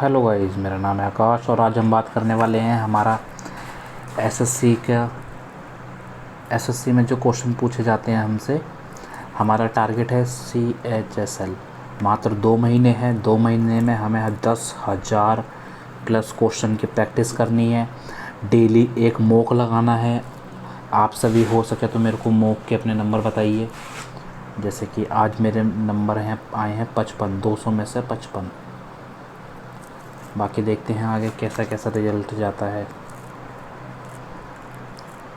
Hello guys, मेरा नाम है आकाश और आज हम बात करने वाले हैं हमारा एसएससी में जो क्वेश्चन पूछे जाते हैं हमसे। हमारा टारगेट है CHSL। मात्र 2 महीने हैं। 2 महीने में हमें 10,000 प्लस क्वेश्चन की प्रैक्टिस करनी है। डेली एक मॉक लगाना है। आप सभी हो सके तो मेरे को मॉक के अपने नंबर बताइए। जैसे कि आज मेरे नंबर आए हैं 55, 200 में से 55। बाकी देखते हैं आगे कैसा कैसा रिजल्ट जाता है।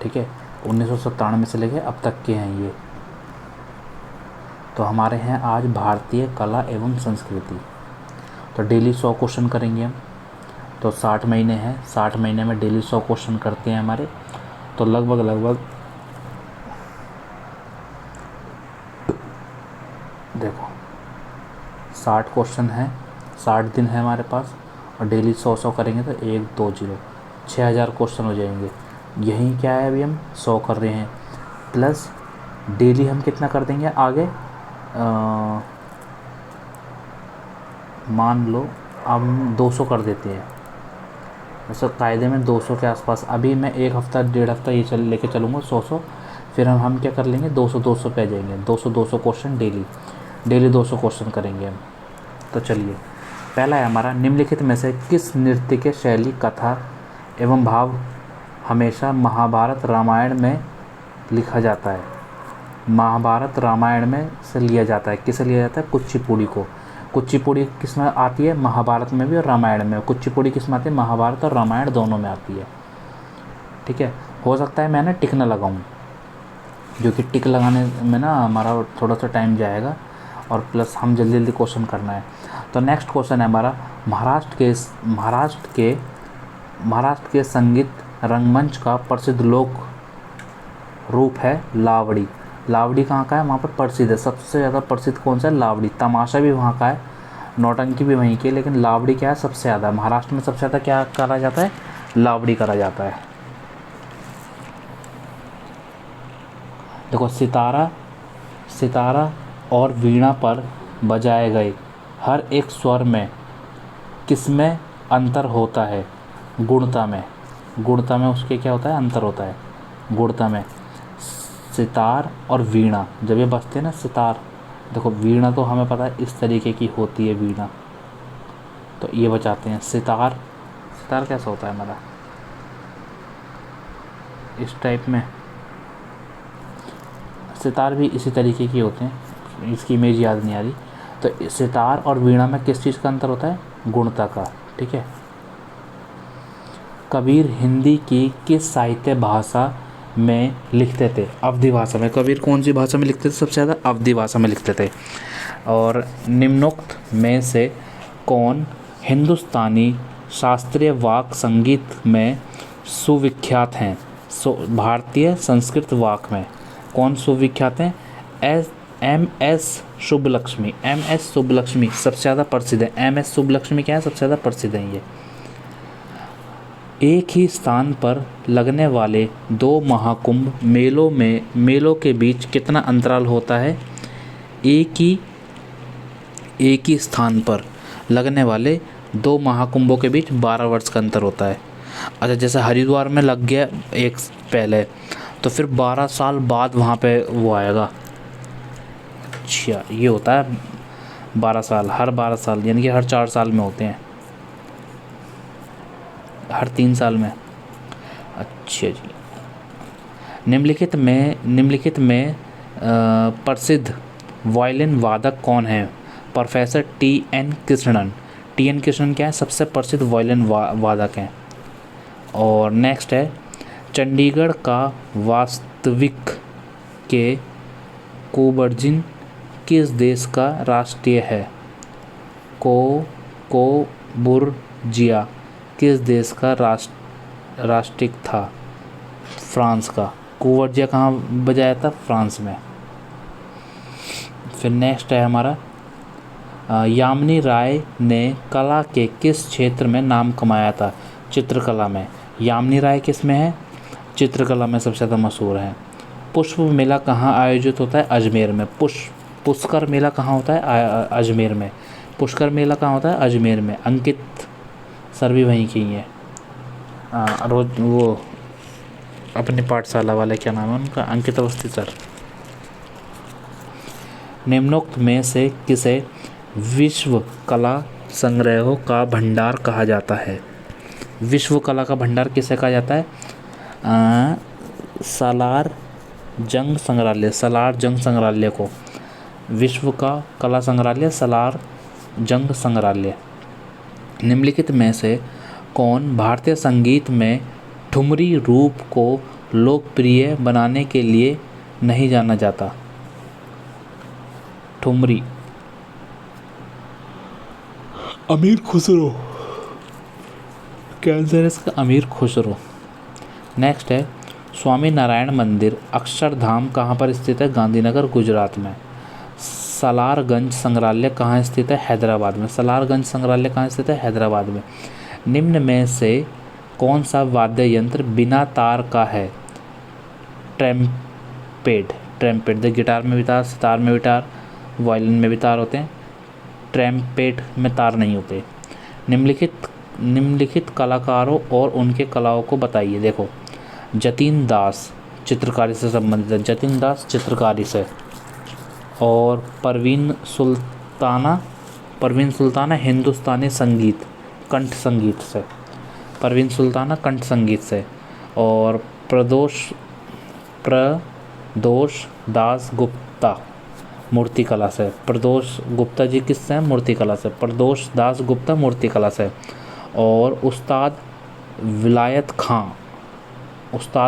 ठीक है, 1997 से लेके अब तक के हैं ये। तो हमारे हैं आज भारतीय कला एवं संस्कृति। तो डेली 100 क्वेश्चन करेंगे हम। तो 60 महीने हैं, 60 महीने में डेली 100 क्वेश्चन करते हैं हमारे। तो लगभग देखो 60 क्वेश्चन हैं, 60 दिन है हमारे पास और डेली 100 करेंगे तो 1 2 0 6000 क्वेश्चन हो जाएंगे। यही क्या है, अभी हम 100 कर रहे हैं प्लस डेली हम कितना कर देंगे आगे। मान लो हम 200 कर देते हैं। वैसे कायदे में 200 के आसपास। अभी मैं 1 हफ्ता 1.5 हफ्ता ये लेके चलूँगा 100। फिर हम क्या कर लेंगे, 200 पे आ जाएंगे। 200 क्वेश्चन डेली 200 क्वेश्चन करेंगे हम। तो चलिए, पहला है हमारा, निम्नलिखित में से किस नृत्य के शैली, कथा एवं भाव हमेशा महाभारत रामायण में लिखा जाता है। महाभारत रामायण में से लिया जाता है। किसे लिया जाता है? कुचिपुड़ी को। कुचिपुड़ी किस में आती है? महाभारत में भी और रामायण में। कुचिपुड़ी किस में आती है? महाभारत और रामायण दोनों में आती है। ठीक है, हो सकता है मैं टिक ना लगाऊँ, जो कि टिक लगाने में ना हमारा थोड़ा सा टाइम जाएगा और प्लस हम जल्दी क्वेश्चन करना है। तो नेक्स्ट क्वेश्चन है हमारा, महाराष्ट्र के संगीत रंगमंच का प्रसिद्ध लोक रूप है लावड़ी। लावड़ी कहाँ का है? वहाँ पर प्रसिद्ध है। सबसे ज़्यादा प्रसिद्ध कौन सा है? लावड़ी। तमाशा भी वहाँ का है, नौटंकी भी वहीं की है, लेकिन लावड़ी क्या है? सबसे ज़्यादा महाराष्ट्र में सबसे ज़्यादा क्या करा जाता है? लावड़ी करा जाता है। देखो, सितारा और वीणा पर बजाए गए हर एक स्वर में किसमें अंतर होता है? गुणता में उसके क्या होता है? अंतर होता है गुणता में। सितार और वीणा जब ये बजते हैं ना, सितार, देखो वीणा तो हमें पता है इस तरीके की होती है वीणा, तो ये बजाते हैं। सितार कैसा होता है हमारा? इस टाइप में। सितार भी इसी तरीके की होते हैं, इसकी इमेज याद नहीं आ रही। तो सितार और वीणा में किस चीज़ का अंतर होता है? गुणता का। ठीक है। कबीर हिंदी की किस साहित्य भाषा में लिखते थे? अवधी भाषा में। कबीर कौन सी भाषा में लिखते थे? सबसे ज़्यादा अवधी भाषा में लिखते थे। और निम्नोक्त में से कौन हिंदुस्तानी शास्त्रीय वाक संगीत में सुविख्यात हैं? भारतीय संस्कृत वाक में कौन सुविख्यात हैं? MS सुब्बलक्ष्मी सबसे ज़्यादा प्रसिद्ध है। MS सुब्बलक्ष्मी क्या है? सबसे ज़्यादा प्रसिद्ध है ये। एक ही स्थान पर लगने वाले 2 महाकुंभ मेलों के बीच कितना अंतराल होता है? एक ही स्थान पर लगने वाले 2 महाकुंभों के बीच 12 वर्ष का अंतर होता है। अच्छा, जैसे हरिद्वार में लग गया एक पहले, तो फिर 12 साल बाद वहाँ पे वो आएगा। अच्छा, ये होता है 12 साल, हर 12 साल, यानी कि हर 4 साल में होते हैं, हर 3 साल में। अच्छा जी। निम्नलिखित में प्रसिद्ध वायलिन वादक कौन है? Professor TN Krishnan. TN Krishnan क्या है? सबसे प्रसिद्ध वायलिन वादक हैं। और नेक्स्ट है, चंडीगढ़ का वास्तविक के कोबर्जिन किस देश का राष्ट्रीय है? कोबुर्जिया किस देश का राष्ट्रिक था? फ्रांस का। कोबुर्जिया कहाँ बजाया था? फ्रांस में। फिर नेक्स्ट है हमारा, यामिनी राय ने कला के किस क्षेत्र में नाम कमाया था? चित्रकला में। यामिनी राय किस में है? चित्रकला में सबसे ज़्यादा मशहूर है। पुष्प मेला कहाँ आयोजित होता है? अजमेर में। पुष्कर मेला कहाँ होता है? अजमेर में। पुष्कर मेला कहाँ होता है? अजमेर में। अंकित सर भी वहीं के ही हैं, रोज वो अपनी पाठशाला वाले, क्या नाम है उनका, अंकित अवस्थी सर। निम्नोक्त में से किसे विश्व कला संग्रहों का भंडार कहा जाता है? विश्व कला का भंडार किसे कहा जाता है? सालार जंग संग्रहालय, सालार जंग संग्रहालय को विश्व का कला संग्रहालय सालार जंग संग्रहालय। निम्नलिखित में से कौन भारतीय संगीत में ठुमरी रूप को लोकप्रिय बनाने के लिए नहीं जाना जाता? ठुमरी, अमीर खुसरो, कैंसर इसका अमीर खुसरो। नेक्स्ट है स्वामी नारायण मंदिर अक्षरधाम कहाँ पर स्थित है? गांधीनगर गुजरात में। सालारगंज संग्रहालय कहाँ स्थित है? हैदराबाद में। सालारगंज संग्रहालय कहाँ स्थित है? हैदराबाद में। निम्न में से कौन सा वाद्य यंत्र बिना तार का है? ट्रम्पेट, ट्रम्पेट द गिटार में भी तार, सितार में भी तार, वायलिन में भी तार होते हैं, ट्रम्पेट में तार नहीं होते। निम्नलिखित कलाकारों और उनके कलाओं को बताइए। देखो, जतिन दास चित्रकारी से संबंधित है, जतिन दास चित्रकारी से, और परवीन सुल्ताना हिंदुस्तानी संगीत कंठ संगीत से, परवीन सुल्ताना कंठ संगीत से, और प्रदोष दास गुप्ता मूर्तिकला से। प्रदोष गुप्ता जी किससे हैं? मूर्तिकला से। प्रदोष दास गुप्ता मूर्तिकला से। और उस्ताद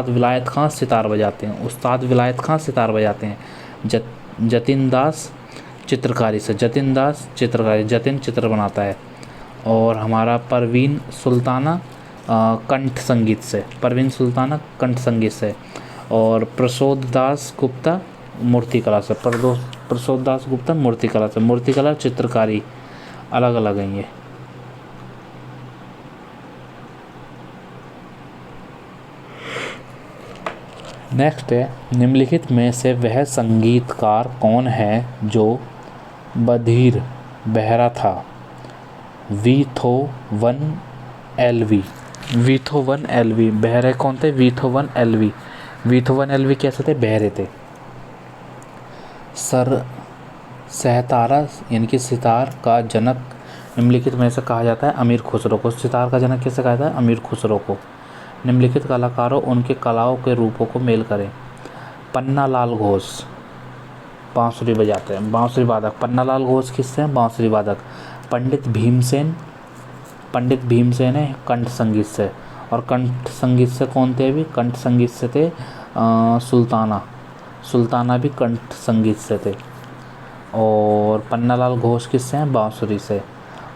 विलायत खां सितार बजाते हैं, उस्ताद विलायत खां सितार बजाते हैं। जतिन दास चित्रकारी से, जतिन दास चित्रकारी, जतिन चित्र बनाता है। और हमारा परवीन सुल्ताना कंठ संगीत से, परवीन सुल्ताना कंठ संगीत से। और प्रसोद दास गुप्ता मूर्तिकला से, प्रसोद दास गुप्ता मूर्तिकला से। मूर्तिकला चित्रकारी अलग अलग हैं ये। नेक्स्ट है निम्नलिखित में से वह संगीतकार कौन है जो बधिर बहरा था? वीथोवन एलवी, वीथोवन एलवी बहरे कौन थे? वीथोवन एलवी, वीथोवन एलवी कैसे थे? बहरे थे। सहतारा यानी कि सितार का जनक निम्नलिखित में से कहा जाता है? अमीर खुसरो को। सितार का जनक किसे कहा जाता है? अमीर खुसरो को। निम्नलिखित कलाकारों उनके कलाओं के रूपों को मेल करें। पन्नालाल घोष बांसुरी बजाते हैं, बांसुरी वादक। पन्नालाल घोष किससे हैं? बांसुरी वादक। पंडित भीमसेन है कंठ संगीत से। और कंठ संगीत से कौन थे? अभी कंठ संगीत से थे सुल्ताना भी कंठ संगीत से थे। और पन्नालाल घोष किससे हैं? बांसुरी से।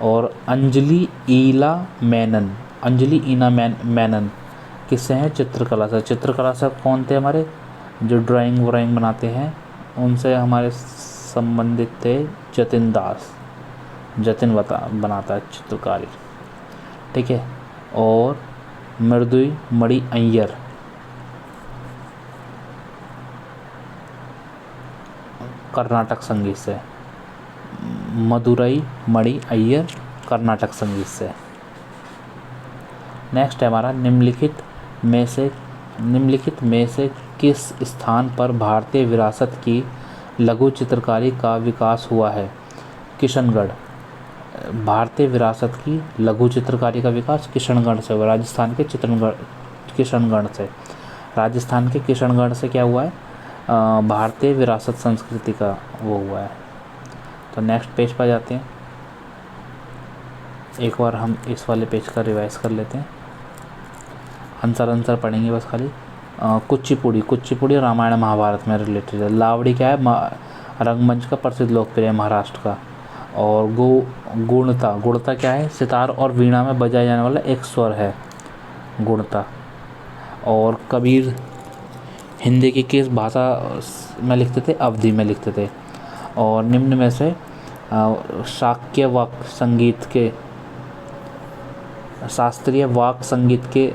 और अंजलि ईना मैनन किससे हैं? चित्रकला से। चित्रकला से कौन थे? हमारे जो ड्राइंग व्राइंग बनाते हैं उनसे हमारे संबंधित थे जतिन दास, जतिन बनाता है चित्रकारी, ठीक है। और मृदुई मणि अय्यर कर्नाटक संगीत से, मदुरई मणि अय्यर कर्नाटक संगीत से। नेक्स्ट है हमारा निम्नलिखित में से किस स्थान पर भारतीय विरासत की लघु चित्रकारी का विकास हुआ है? किशनगढ़। भारतीय विरासत की लघु चित्रकारी का विकास किशनगढ़ से हुआ, राजस्थान के किशनगढ़ से। राजस्थान के किशनगढ़ से क्या हुआ है? भारतीय विरासत संस्कृति का वो हुआ है। तो नेक्स्ट पेज पर जाते हैं। एक बार हम इस वाले पेज का रिवाइज कर लेते हैं। आंसर पढ़ेंगे बस खाली। कुचिपुड़ी रामायण महाभारत में रिलेटेड है। लावड़ी क्या है? रंगमंच का प्रसिद्ध लोकप्रिय महाराष्ट्र का। और गुणता क्या है? सितार और वीणा में बजाया जाने वाला एक स्वर है गुणता। और कबीर हिंदी की किस भाषा में लिखते थे? अवधी में लिखते थे। और निम्न में से शास्त्रीय वाक संगीत के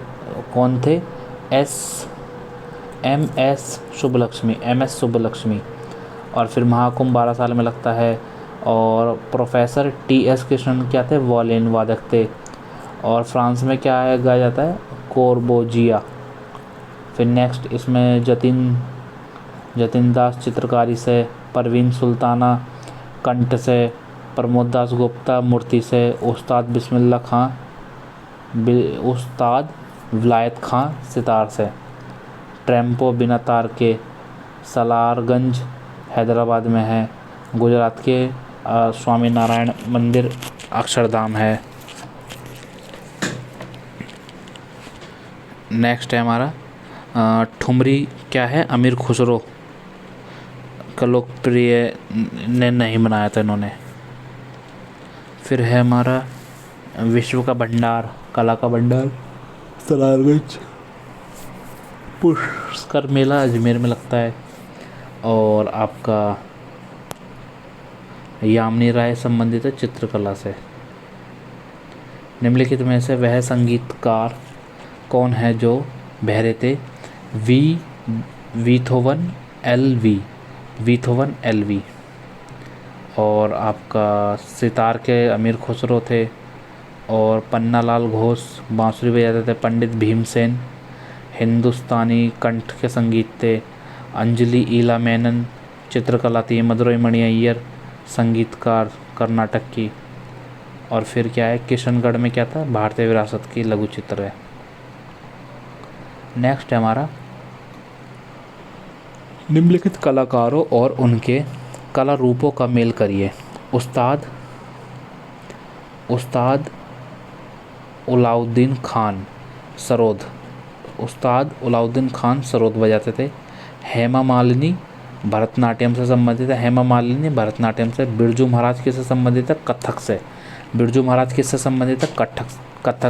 कौन थे? M S Subbulakshmi. और फिर महाकुंभ 12 साल में लगता है। और प्रोफेसर टी एस कृष्णन क्या थे? वायलिन वादक थे। और फ्रांस में क्या है गाया जाता है, कोर्बोजिया। फिर नेक्स्ट इसमें जतिन दास चित्रकारी से, परवीन सुल्ताना कंठ से, प्रमोद दास गुप्ता मूर्ति से, उस्ताद विलायत खां सितार से, ट्रेम्पो बिना तार के सलारगंज हैदराबाद में है, गुजरात के स्वामी नारायण मंदिर अक्षरधाम है। नेक्स्ट है हमारा ठुमरी क्या है, अमीर खुसरो का लोकप्रिय ने नहीं बनाया था इन्होंने। फिर है हमारा विश्व का भंडार, कला का भंडार सलारगंज, पुष्कर मेला अजमेर में लगता है। और आपका यामिनी राय संबंधित है चित्रकला से। निम्नलिखित में से वह संगीतकार कौन है जो बहरे थे, वीथोवन एलवी। और आपका सितार के अमीर खुसरो थे। और पन्नालाल घोष बांसुरी बजाते थे, पंडित भीमसेन हिंदुस्तानी कंठ के संगीत थे, अंजलि ईला मेनन चित्रकला थी, मदुरई मणि अय्यर संगीतकार कर्नाटक की। और फिर क्या है, किशनगढ़ में क्या था, भारतीय विरासत की लघु चित्र है। नेक्स्ट है हमारा निम्नलिखित कलाकारों और उनके कला रूपों का मेल करिए। उस्ताद उलाउद्दीन खान सरोद बजाते थे। हेमा मालिनी भरतनाट्यम से संबंधित है। बिरजू महाराज किससे संबंधित है, कथक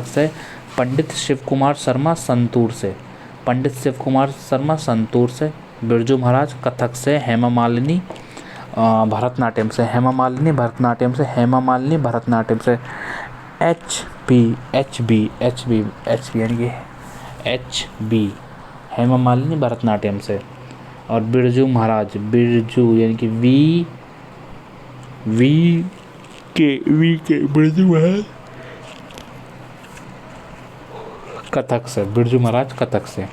से। पंडित शिव कुमार शर्मा संतूर से। बिरजू महाराज कथक से। हेमा मालिनी भरतनाट्यम से। एच बी हेमा मालिनी भरतनाट्यम से। और बिरजू यानी कि वी के बिरजू महाराज कथक से। बिरजू महाराज कथक से।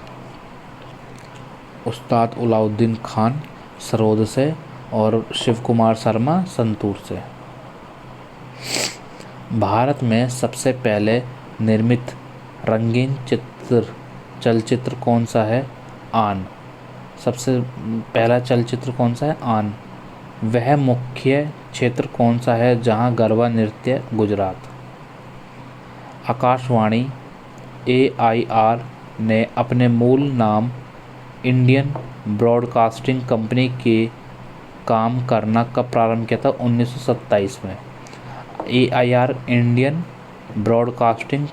उस्ताद उलाउद्दीन खान सरोद से और शिव कुमार शर्मा संतूर से। भारत में सबसे पहले निर्मित रंगीन चलचित्र कौन सा है, आन। सबसे पहला चलचित्र कौन सा है, आन। वह मुख्य क्षेत्र कौन सा है जहां गरबा नृत्य, गुजरात। आकाशवाणी AIR ने अपने मूल नाम इंडियन ब्रॉडकास्टिंग कंपनी के काम करना कब प्रारंभ किया था, 1927 में। AIR Indian broadcasting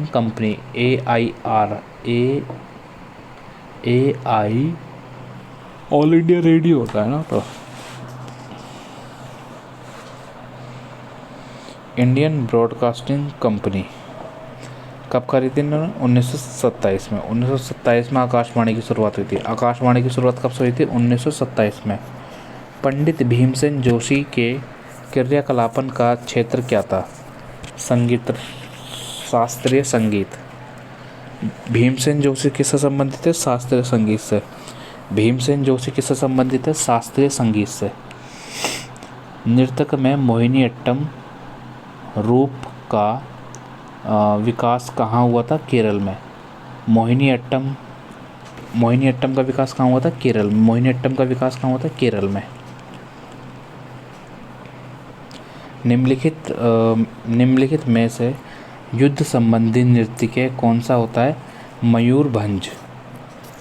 company AIR all India radio होता है ना, तो इंडियन ब्रॉडकास्टिंग कंपनी कब खरीदी इन्होंने, 1927 में। 1927 में आकाशवाणी की शुरुआत हुई थी। आकाशवाणी की शुरुआत कब से हुई थी, 1927 में। पंडित भीमसेन जोशी के क्रियाकलापन का क्षेत्र क्या था, शास्त्रीय संगीत। भीमसेन जोशी किससे संबंधित है, शास्त्रीय संगीत से। नृत्यक में मोहिनीअट्टम रूप का विकास कहाँ हुआ था, केरल में। मोहिनीअट्टम का विकास कहाँ हुआ था, केरल में। निम्नलिखित में से युद्ध संबंधी नृत्य कौन सा होता है, मयूरभंज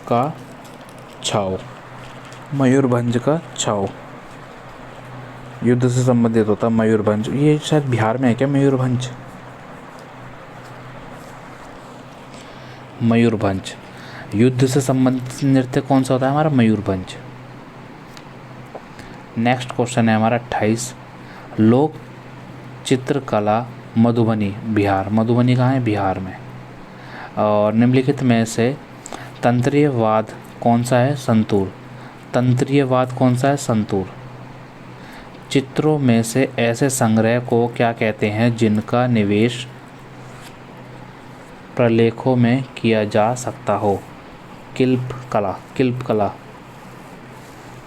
का छाव युद्ध से संबंधित होता है मयूरभंज। ये शायद बिहार में है क्या, मयूरभंज युद्ध से संबंधित नृत्य कौन सा होता है हमारा, मयूरभंज। नेक्स्ट क्वेश्चन है हमारा 28, लोक चित्रकला मधुबनी, बिहार। मधुबनी कहाँ है, बिहार में। और निम्नलिखित में से तंत्रीय वाद कौन सा है, संतूर। चित्रों में से ऐसे संग्रह को क्या कहते हैं जिनका निवेश प्रलेखों में किया जा सकता हो? शिल्पकला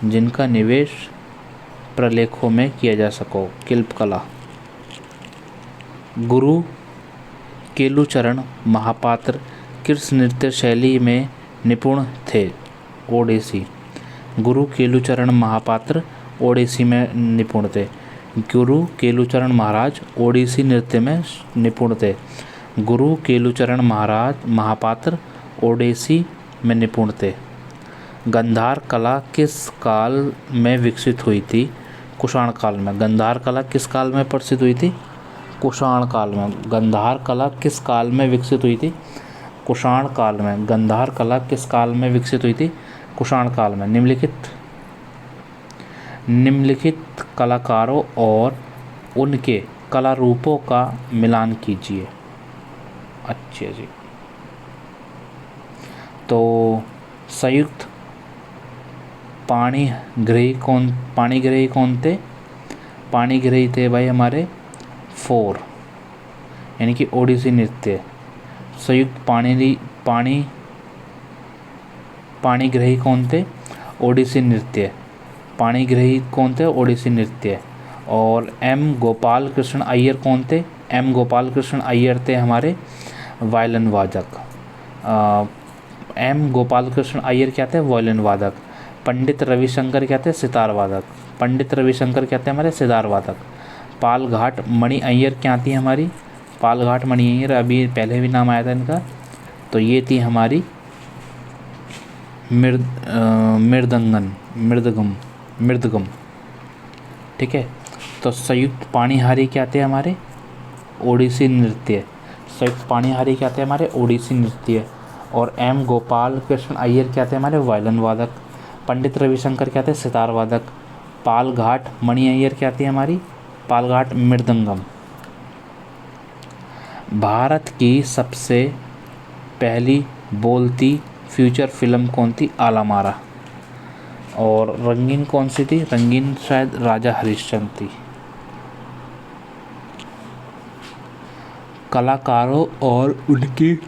जिनका निवेश प्रलेखों में किया जा सको, शिल्पकला। गुरु केलुचरण महापात्र किस नृत्य शैली में निपुण थे? ओडिसी। गुरु केलुचरण महापात्र ओडिसी में निपुण थे। गुरु केलुचरण महाराज ओडिसी नृत्य में निपुण थे। गुरु केलुचरण महापात्र ओडिसी में निपुण थे। गांधार कला किस काल में विकसित हुई थी? कुषाण काल में। गांधार कला किस काल में प्रसिद्ध हुई थी? कुषाण काल में। गांधार कला किस काल में विकसित हुई थी? कुषाण काल में। गांधार कला किस काल में विकसित हुई थी? कुषाण काल में। निम्नलिखित कलाकारों और उनके कला रूपों का मिलान कीजिए। अच्छा जी, तो संयुक्त पाणिग्रही कौन थे? पाणिग्रही थे भाई हमारे 4, यानी कि ओडिसी नृत्य। संयुक्त पाणिग्रही कौन थे? ओडिसी नृत्य। पाणिग्रही कौन थे? ओडिसी नृत्य। और एम गोपाल कृष्ण अय्यर कौन थे? एम गोपाल कृष्ण अय्यर थे हमारे वायलिन वादक। एम गोपाल कृष्ण अय्यर क्या थे? वायलिन वादक। पंडित रविशंकर क्या थे? सितार वादक। पंडित रविशंकर क्या थे? हमारे सितार वादक। पालघाट मणि अय्यर क्या थी हमारी? पालघाट मणि अय्यर अभी पहले भी नाम आया था इनका, तो ये थी हमारी मृदगम। ठीक है, तो संयुक्त पाणिहारी क्या थे हमारे? ओडिसी नृत्य। संयुक्त पाणिहारी क्या थे हमारे? ओडिसी नृत्य। और एम गोपाल कृष्ण अय्यर क्या थे हमारे? वायलिन वादक। पंडित रविशंकर क्या थे? सितार वादक। पालघाट मणि अय्यर क्या थी हमारी? पालघाट मृदंगम। भारत की सबसे पहली बोलती फीचर फिल्म कौन थी? आलामारा। और रंगीन कौन सी थी? रंगीन शायद राजा हरिश्चंद्र थी। कलाकारों और उनकी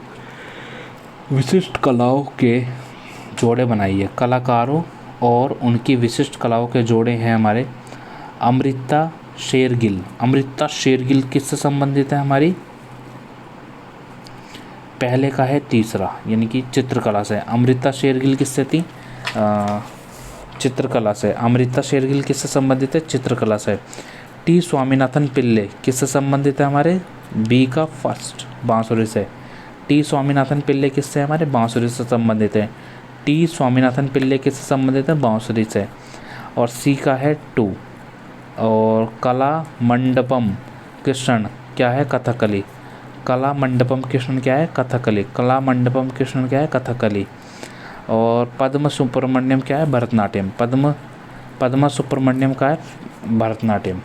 विशिष्ट कलाओं के जोड़े बनाइए। कलाकारों और उनकी विशिष्ट कलाओं के जोड़े हैं हमारे अमृता शेरगिल। अमृता शेरगिल किससे संबंधित है हमारी? पहले का है तीसरा, यानी कि चित्रकला से। अमृता शेरगिल किससे थी? चित्रकला से। अमृता शेरगिल किससे संबंधित है? चित्रकला से। टी स्वामीनाथन पिल्ले किससे संबंधित है हमारे? बी का फर्स्ट, बांसुरी से। टी स्वामीनाथन पिल्ले किससे हमारे? बांसुरी से संबंधित है। टी स्वामीनाथन पिल्ले किससे संबंधित है? बांसुरी से। और सी का है 2। और कला मंडपम कृष्ण क्या है? कथकली। कला मंडपम कृष्ण क्या है? कथकली। कला मंडपम कृष्ण क्या है? कथकली। और पद्म सुब्रमण्यम क्या है? भरतनाट्यम। पद्म सुब्रमण्यम का है? भरतनाट्यम।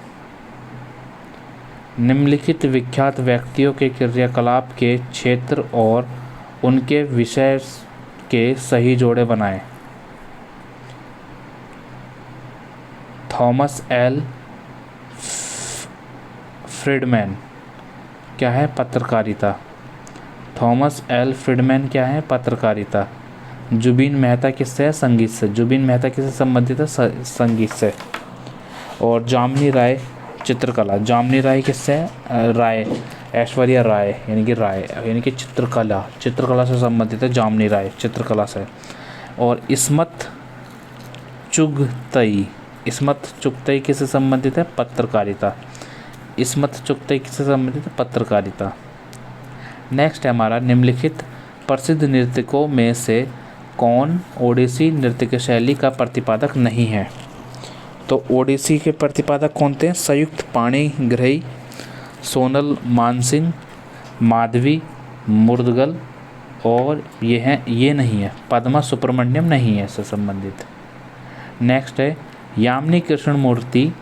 निम्नलिखित विख्यात व्यक्तियों के क्रियाकलाप के क्षेत्र और उनके विषय के सही जोड़े बनाएं। थॉमस एल फ्रीडमैन क्या है? पत्रकारिता। थॉमस एल फ्रीडमैन क्या है? पत्रकारिता। जुबिन मेहता किससे है? संगीत से। जुबिन मेहता किससे संबंधित है? संगीत से। और जामिनी राय चित्रकला। जामिनी राय किससे है? राय, ऐश्वर्या राय, यानी कि चित्रकला से संबंधित है जामिनी राय, चित्रकला से। और इस्मत चुगतई किससे संबंधित है? पत्रकारिता। इस्मत चुगतई किससे संबंधित है? पत्रकारिता। नेक्स्ट है हमारा निम्नलिखित प्रसिद्ध नृत्यकों में से कौन ओडिसी नृत्य की शैली का प्रतिपादक नहीं है? तो ओडिसी के प्रतिपादक कौन थे? संयुक्त पाणिग्रही, सोनल मानसिंह, माधवी मुर्दगल, और ये नहीं है, पद्मा सुब्रमण्यम नहीं है इससे संबंधित। नेक्स्ट है यामिनी कृष्णमूर्ति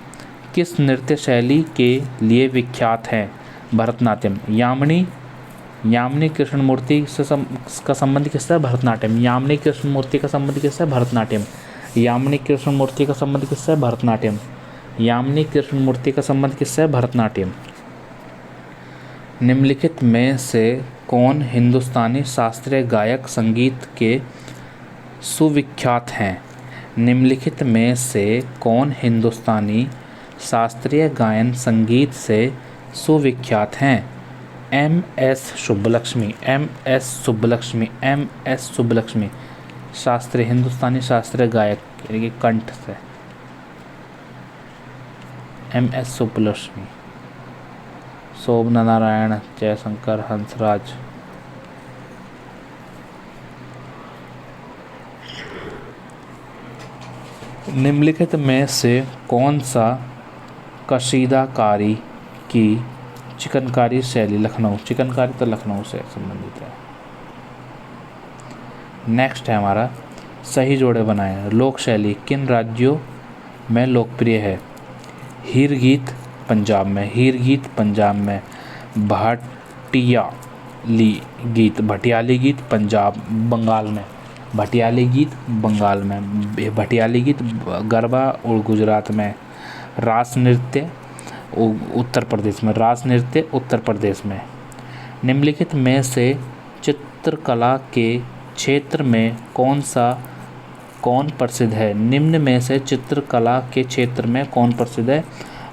किस नृत्य शैली के लिए विख्यात है? भरतनाट्यम। यामिनी कृष्णमूर्ति से का संबंध किससे है? भरतनाट्यम। यामिनी कृष्णमूर्ति का संबंध किससे है? भरतनाट्यम। यामिनी कृष्णमूर्ति का संबंध किससे है? भरतनाट्यम। यामिनी कृष्णमूर्ति का संबंध किससे है? भरतनाट्यम। निम्नलिखित में से कौन हिंदुस्तानी शास्त्रीय गायक संगीत के सुविख्यात हैं? निम्नलिखित में से कौन हिंदुस्तानी शास्त्रीय गायन संगीत से सुविख्यात हैं? M S Subbulakshmi, M S Subbulakshmi, M S Subbulakshmi शास्त्रीय, हिंदुस्तानी शास्त्रीय गायक यानी कि कंठ से, एम एस सुब्बलक्ष्मी। शोभना नारायण, जयशंकर, हंसराज। निम्नलिखित में से कौन सा कशीदाकारी की चिकनकारी शैली, लखनऊ, चिकनकारी तो लखनऊ से संबंधित है। नेक्स्ट है हमारा सही जोड़े बनाएं। लोक शैली किन राज्यों में लोकप्रिय है? हीर गीत पंजाब में, हीर गीत पंजाब में, भटियाली गीत पंजाब बंगाल में, भटियाली गीत बंगाल में, भटियाली गीत गरबा और गुजरात में, रास नृत्य उत्तर प्रदेश में, रास नृत्य उत्तर प्रदेश में। निम्नलिखित में से चित्रकला के क्षेत्र में कौन प्रसिद्ध है? निम्न में से चित्रकला के क्षेत्र में कौन प्रसिद्ध है?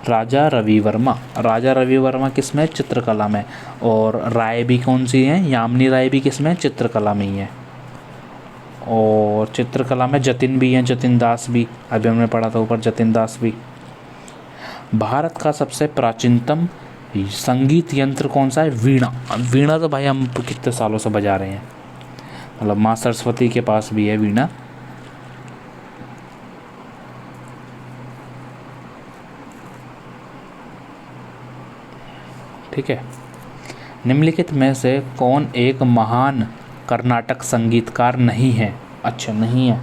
राजा रवि वर्मा। राजा रवि वर्मा किस में? चित्रकला में। और राय भी कौन सी है? यामिनी राय भी किस में? चित्रकला में ही है। और चित्रकला में जतिन भी हैं, जतिन दास भी, अभी हमने पढ़ा था ऊपर, जतिन दास भी। भारत का सबसे प्राचीनतम संगीत यंत्र कौन सा है? वीणा। वीणा तो भाई हम कितने सालों से बजा रहे हैं, मतलब माँ सरस्वती के पास भी है वीणा। ठीक है। निम्नलिखित में से कौन एक महान कर्नाटक संगीतकार नहीं है? अच्छा नहीं है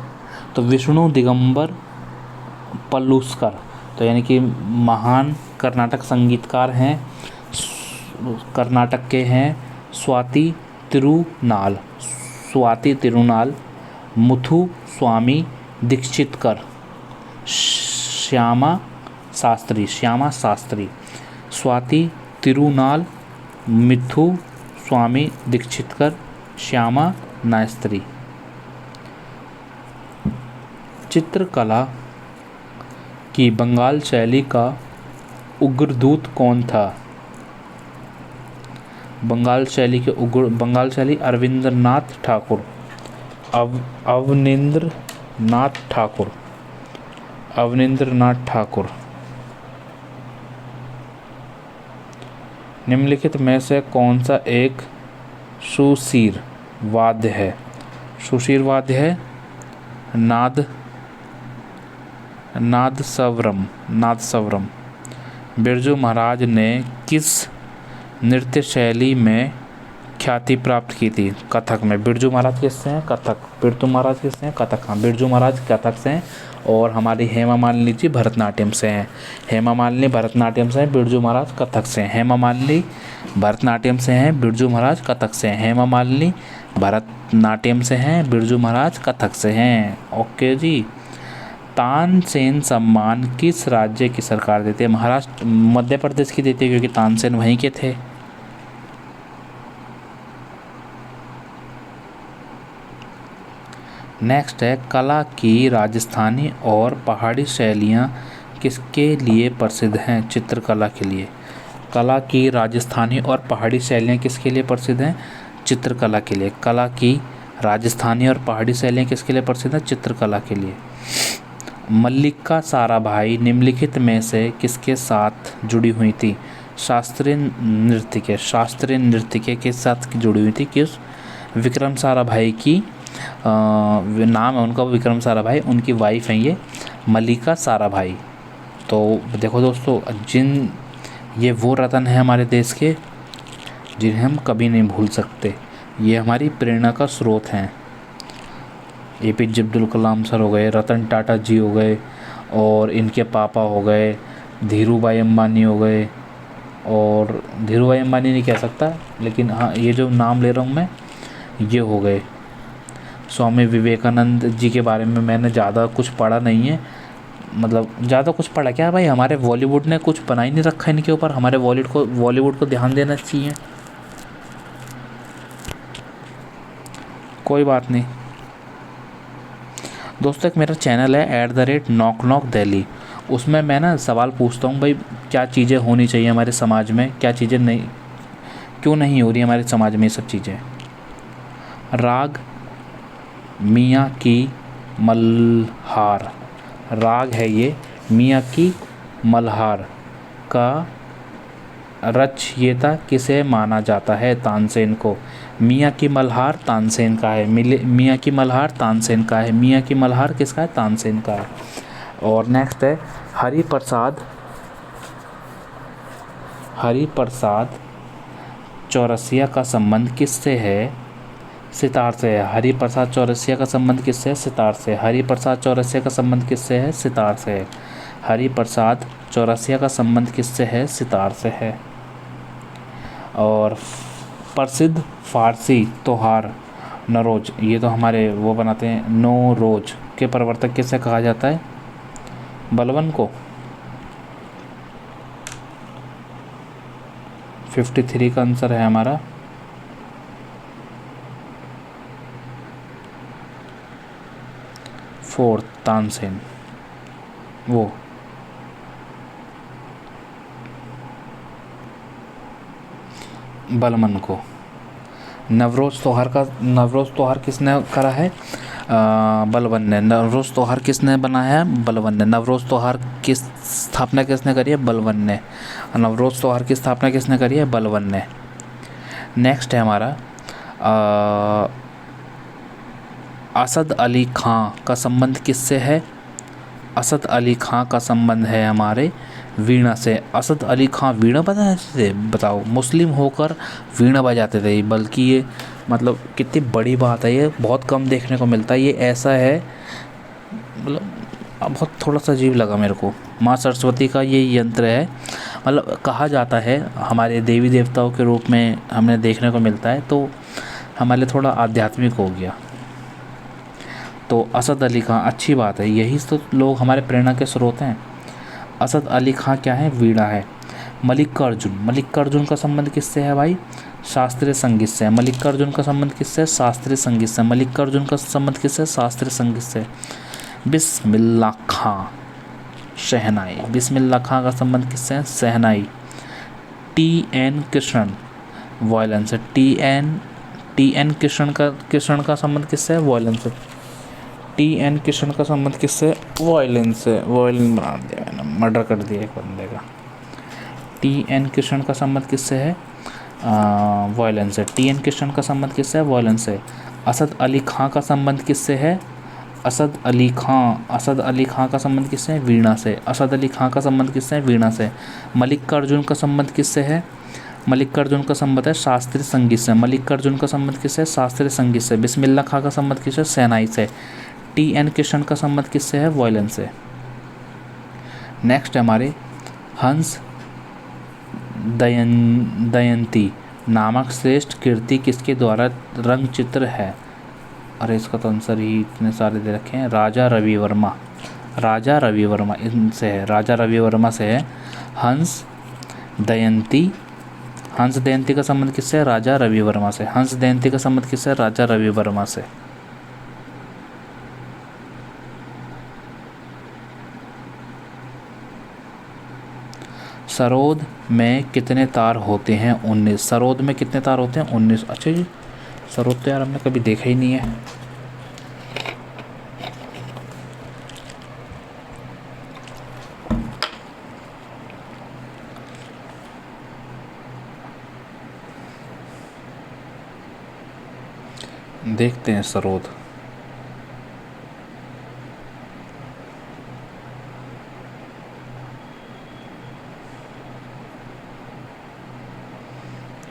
तो विष्णु दिगंबर पलुस्कर, तो यानी कि महान कर्नाटक संगीतकार हैं, कर्नाटक के हैं स्वाति तिरुनाल, मुथु स्वामी दीक्षितकर, श्यामा शास्त्री, स्वाति तिरुनाल, मिथु स्वामी दीक्षितकर, श्यामा नास्त्री। चित्रकला की बंगाल शैली का उग्रदूत कौन था? बंगाल शैली अरविंद्रनाथ ठाकुर, अवनींद्रनाथ ठाकुर। निम्नलिखित में से कौन सा एक सुशीर वाद्य है? सुशीर वाद्य है नादस्वरम। बिरजू महाराज ने किस नृत्य शैली में ख्याति प्राप्त की थी? कथक में। बिरजू महाराज किससे हैं? कथक। बिरजू महाराज किससे हैं? कथक। हाँ, बिरजू महाराज कथक से हैं और हमारी हेमा मालिनी जी भरतनाट्यम से हैं। हेमा मालिनी भरतनाट्यम से हैं, बिरजू महाराज कथक से हैं। हेमा मालिनी भरतनाट्यम से हैं, बिरजू महाराज कथक से हैं। हेमा मालिनी भरतनाट्यम से हैं, बिरजू महाराज कथक से हैं। ओके जी। तानसेन सम्मान किस राज्य की सरकार देती है? महाराष्ट्र, मध्य प्रदेश की देती है क्योंकि तानसेन वहीं के थे। नेक्स्ट है कला की राजस्थानी और पहाड़ी शैलियाँ किसके लिए प्रसिद्ध हैं? चित्रकला के लिए। कला की राजस्थानी और पहाड़ी शैलियाँ किसके लिए प्रसिद्ध हैं? चित्रकला के लिए। कला की राजस्थानी और पहाड़ी शैलियाँ किसके लिए प्रसिद्ध हैं? चित्रकला के लिए। मल्लिका साराभाई निम्नलिखित में से किसके साथ जुड़ी हुई थी? शास्त्रीय नृत्य के साथ जुड़ी हुई थी। किस? विक्रम साराभाई की नाम है उनका, विक्रम साराभाई, उनकी वाइफ हैं ये मल्लिका साराभाई। तो देखो दोस्तों, ये वो रत्न हैं हमारे देश के जिन्हें हम कभी नहीं भूल सकते। ये हमारी प्रेरणा का स्रोत हैं। APJ अब्दुल कलाम सर हो गए, रतन टाटा जी हो गए, और इनके पापा हो गए धीरूभाई अंबानी हो गए, और धीरूभाई अंबानी नहीं कह सकता लेकिन हाँ, ये जो नाम ले रहा हूँ मैं ये हो गए। स्वामी विवेकानंद जी के बारे में मैंने ज़्यादा कुछ पढ़ा नहीं है, मतलब ज़्यादा कुछ पड़ा क्या भाई, हमारे बॉलीवुड ने कुछ बना ही नहीं रखा है इनके ऊपर, हमारे बॉलीवुड को ध्यान देना चाहिए। कोई बात नहीं दोस्तों, एक मेरा चैनल है @knock knock दिल्ली, उसमें मैं ना सवाल पूछता हूँ भाई, क्या चीज़ें होनी चाहिए हमारे समाज में, क्या चीज़ें नहीं, क्यों नहीं हो रही हमारे समाज में ये सब चीज़ें। राग मियाँ की मल्हार, राग है ये मियाँ की मल्हार का रचयिता किसे माना जाता है, तानसेन को। मियाँ की मल्हार तानसेन का है, मियाँ की मल्हार तानसेन का है, मियाँ की मल्हार किसका है, तानसेन का है। और नेक्स्ट है हरि प्रसाद चौरसिया का संबंध किससे है, सितार से है। हरि प्रसाद चौरसिया का संबंध किससे है, सितार से। हरि प्रसाद चौरसिया का संबंध किससे है, सितार से है। हरि प्रसाद चौरसिया का संबंध किससे है, सितार से है। और प्रसिद्ध फारसी त्योहार नौरोज, ये तो हमारे वो बनाते हैं, नौरोज के प्रवर्तक किसे कहा जाता है, बलबन को। 53 का आंसर है हमारा। फोर्थ तानसेन, वो बलबन को। नवरोज़ त्योहार किसने करा है, बलबन ने। नवरोज़ त्योहार किसने बनाया है, बलबन ने। नवरोज़ त्योहार की स्थापना किसने करी है, बलबन ने। नवरोज़ त्योहार की स्थापना किसने करी है, बलबन ने। नेक्स्ट है हमारा असद अली खां का संबंध किससे है, असद अली खां का संबंध है हमारे वीणा से। असद अली खां वीणा बजाते थे, बताओ, मुस्लिम होकर वीणा बजाते थे, बल्कि ये मतलब कितनी बड़ी बात है, ये बहुत कम देखने को मिलता है। ये ऐसा है, मतलब बहुत थोड़ा सा अजीब लगा मेरे को। माँ सरस्वती का ये यंत्र है, मतलब कहा जाता है हमारे देवी देवताओं के रूप में हमें देखने को मिलता है, तो हमारे लिए थोड़ा आध्यात्मिक हो गया। तो असद अली खां, अच्छी बात है, यही तो लोग हमारे प्रेरणा के स्रोत हैं। असद अली खां क्या है, वीणा है। मल्लिकार्जुन का संबंध किससे है भाई, शास्त्रीय संगीत से। मल्लिकार्जुन का संबंध किससे, शास्त्रीय संगीत से। मल्लिकार्जुन का संबंध किससे, शास्त्रीय संगीत से। बिस्मिल्लाह खां, शहनाई। बिस्मिल्लाह खां का संबंध किससे है, शहनाई। TN कृष्णन, वायलिन से। TN कृष्ण का संबंध किससे है, वायलिन से। TN कृष्ण का संबंध किससे, वायलिन से। वायलिन बना दिया मैंने, मर्डर कर दिया एक बंदे का। TN कृष्ण का संबंध किससे है, वायलिन से। TN कृष्ण का संबंध किससे है, वायलिन से। असद अली खां का संबंध किससे है, असद अली खां का संबंध किससे है, वीणा से। असद अली खां का संबंध किससे है, वीणा से। मल्लिकार्जुन का संबंध किससे है, मल्लिकार्जुन का संबंध है शास्त्रीय संगीत से। मल्लिकार्जुन का संबंध किससे है, शास्त्रीय संगीत से। बिस्मिल्लाह खां का संबंध किससे, शहनाई से। TN कृष्ण का संबंध किससे है, वायलिन से। नेक्स्ट है हमारे हंस दयंती नामक श्रेष्ठ कृति किसके द्वारा रंग चित्र है। अरे इसका तो आंसर ही इतने सारे दे रखे हैं, राजा रवि वर्मा इनसे है, राजा रवि वर्मा से है। हंस दयंती का संबंध किससे है, राजा रवि वर्मा से। हंस दयंती का संबंध किससे है, राजा रवि वर्मा से। सरोद में कितने तार होते हैं, 19। सरोद में कितने तार होते हैं, 19। अच्छा जी, सरोद तो यार हमने कभी देखा ही नहीं है। देखते हैं सरोद।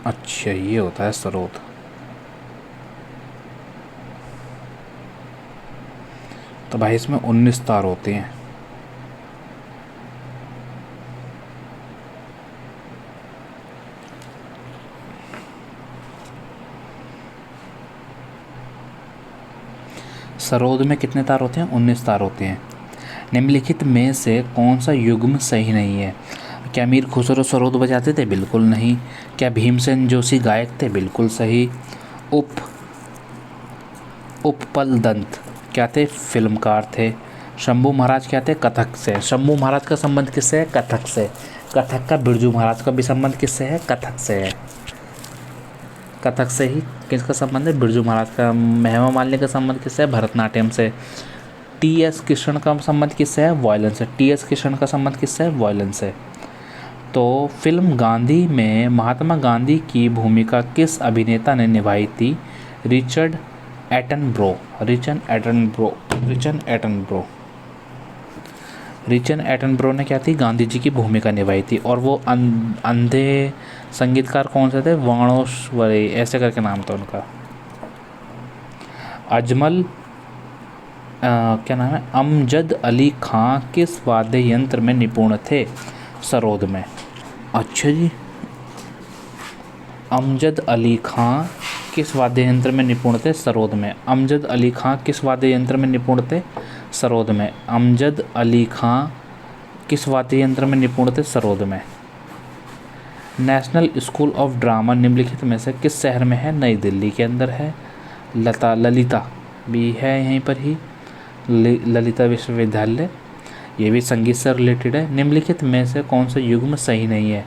अच्छा, ये होता है सरोद। तो भाई इसमें 19 तार होते हैं। सरोद में कितने तार होते हैं, 19 तार होते हैं। निम्नलिखित में से कौन सा युग्म सही नहीं है? क्या मीर खुसरो सरोद बजाते थे? बिल्कुल नहीं। क्या भीमसेन जोशी गायक थे? बिल्कुल सही। उप उपपल दंत क्या थे? फिल्मकार थे। शंभू महाराज क्या थे? कथक से। शंभू महाराज का संबंध किससे है? कथक से। कथक का बिरजू महाराज का भी संबंध किससे है? कथक से है। कथक से ही किसका संबंध है? बिरजू महाराज का। हेमा मालिनी का संबंध किससे है? भरतनाट्यम से। टी एस कृष्ण का संबंध किससे है? वायलिन से। टी एस कृष्ण का संबंध किससे है? वायलिन से। तो फिल्म गांधी में महात्मा गांधी की भूमिका किस अभिनेता ने निभाई थी? Richard Attenborough. रिचर्ड एटनब्रो ने क्या थी? गांधी जी की भूमिका निभाई थी। और वो अंधे संगीतकार कौन से थे? वाणोश्वरी ऐसे करके नाम था उनका। अजमल क्या नाम है? अमजद अली खां किस वाद्य यंत्र में निपुण थे? सरोद में। अच्छा जी। अमजद अली खां किस वाद्य यंत्र में निपुण थे? सरोद में। अमजद अली खां किस वाद्य यंत्र में निपुण थे? सरोद में। अमजद अली खां किस वाद्य यंत्र में निपुण थे? सरोद में। नेशनल स्कूल ऑफ ड्रामा निम्नलिखित में से किस शहर में है? नई दिल्ली के अंदर है। ललिता भी है यहीं पर ही, ललिता विश्वविद्यालय, ये भी संगीत से रिलेटेड है। निम्नलिखित में से कौन सा युग्म सही नहीं है?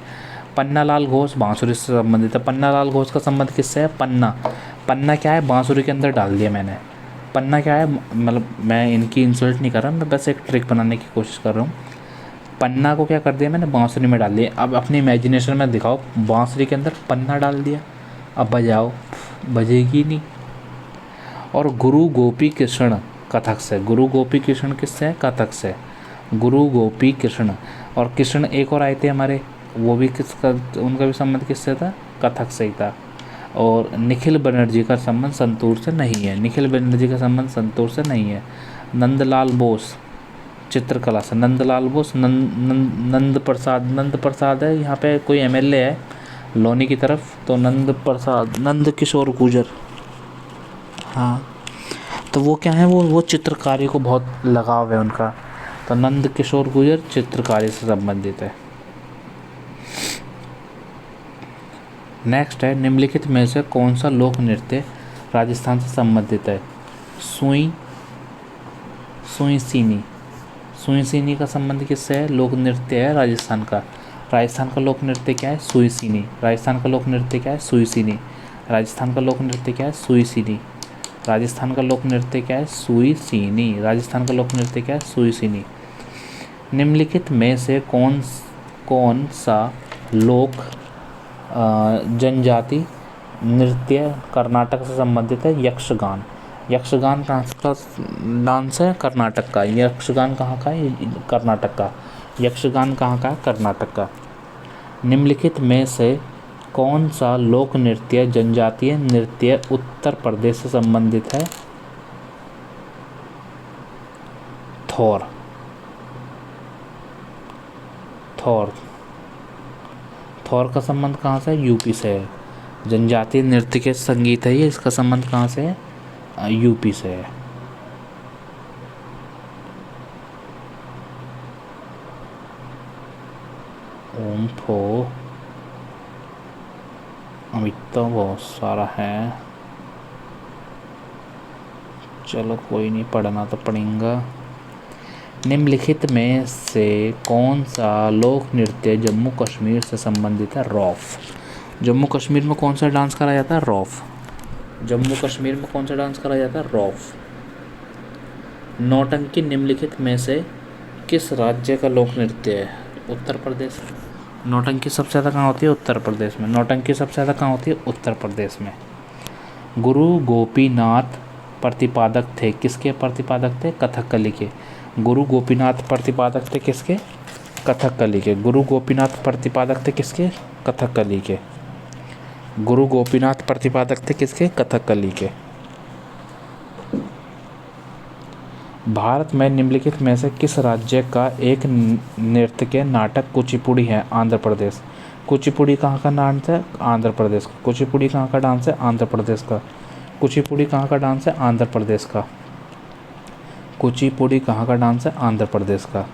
पन्नालाल घोष बांसुरी से संबंधित है। पन्नालाल घोष का संबंध किससे है? पन्ना क्या है? बांसुरी के अंदर डाल दिया मैंने। पन्ना क्या है? मतलब मैं इनकी इंसल्ट नहीं कर रहा, मैं बस एक ट्रिक बनाने की कोशिश कर रहा हूँ। पन्ना को क्या कर दिया मैंने? बांसुरी में डाल दिया। अब अपनी इमेजिनेशन में दिखाओ, बांसुरी के अंदर पन्ना डाल दिया, अब बजाओ, बजेगी नहीं। और गुरु गोपी कृष्ण कथक से। गुरु गोपी कृष्ण किससे है? कथक से। गुरु गोपी कृष्ण। और कृष्ण एक और आए थे हमारे, वो भी किसका, उनका भी संबंध किससे था? कथक से ही था। और निखिल बनर्जी का संबंध संतूर से नहीं है। निखिल बनर्जी का संबंध संतूर से नहीं है। नंदलाल बोस चित्रकला से। नंदलाल बोस नंद प्रसाद है यहाँ पे, कोई एमएलए है लोनी की तरफ, तो नंद किशोर गुर्जर। हाँ, तो वो क्या है, वो चित्रकारी को बहुत लगाव है उनका, तो नंद किशोर गुर्जर चित्रकारी से संबंधित है। नेक्स्ट है, निम्नलिखित में से कौन सा लोक नृत्य राजस्थान से संबंधित है? सुई सीनी का संबंध किससे है? लोक नृत्य है राजस्थान का। राजस्थान का लोक नृत्य क्या है? सुई सीनी। राजस्थान का लोक नृत्य क्या है? सुई सीनी। राजस्थान का लोक नृत्य क्या है? सुई सीनी। राजस्थान का लोक नृत्य क्या है? सुई सीनी। राजस्थान का लोक नृत्य क्या है? सुई सीनी। निम्नलिखित में से कौन सा लोक जनजाति नृत्य कर्नाटक से संबंधित है? यक्षगान। यक्षगान कहाँ का डांस है? कर्नाटक का। यक्षगान कहाँ का है? कर्नाटक का। यक्षगान कहाँ का है? कर्नाटक का। निम्नलिखित में से कौन सा लोक नृत्य जनजातीय नृत्य उत्तर प्रदेश से संबंधित है? थोर। थोर का संबंध कहाँ से है? यूपी से है। जनजातीय नृत्य के संगीत है ये, इसका संबंध कहाँ से है? यूपी से है। ओम फो अमित तो बहुत सारा है, चलो कोई नहीं, पढ़ना तो पड़ेगा। निम्नलिखित में से कौन सा लोक नृत्य जम्मू कश्मीर से संबंधित है? रौफ। जम्मू कश्मीर में कौन सा डांस करा जाता है? रौफ। जम्मू कश्मीर में कौन सा डांस करा जाता है? रौफ। नौटंकी निम्नलिखित में से किस राज्य का लोक नृत्य है? उत्तर प्रदेश। नौटंकी सबसे ज़्यादा कहाँ होती है? उत्तर प्रदेश में। नौटंकी सबसे ज़्यादा कहाँ होती है? उत्तर प्रदेश में। गुरु गोपीनाथ प्रतिपादक थे किसके? प्रतिपादक थे कथकली के। गुरु गोपीनाथ प्रतिपादक थे किसके? कथकली के। गुरु गोपीनाथ प्रतिपादक थे किसके? कथकली के। गुरु गोपीनाथ प्रतिपादक थे किसके? कथकली के। भारत में निम्नलिखित में से किस राज्य का एक नृत्य के नाटक कुचिपुड़ी है? आंध्र प्रदेश। कुचिपुड़ी कहाँ का डांस है? आंध्र प्रदेश का। कुचिपुड़ी कहाँ का डांस है? आंध्र प्रदेश का। कुचिपुड़ी कहाँ का डांस है? आंध्र प्रदेश का। कुचिपुड़ी कहाँ का डांस है? आंध्र प्रदेश का।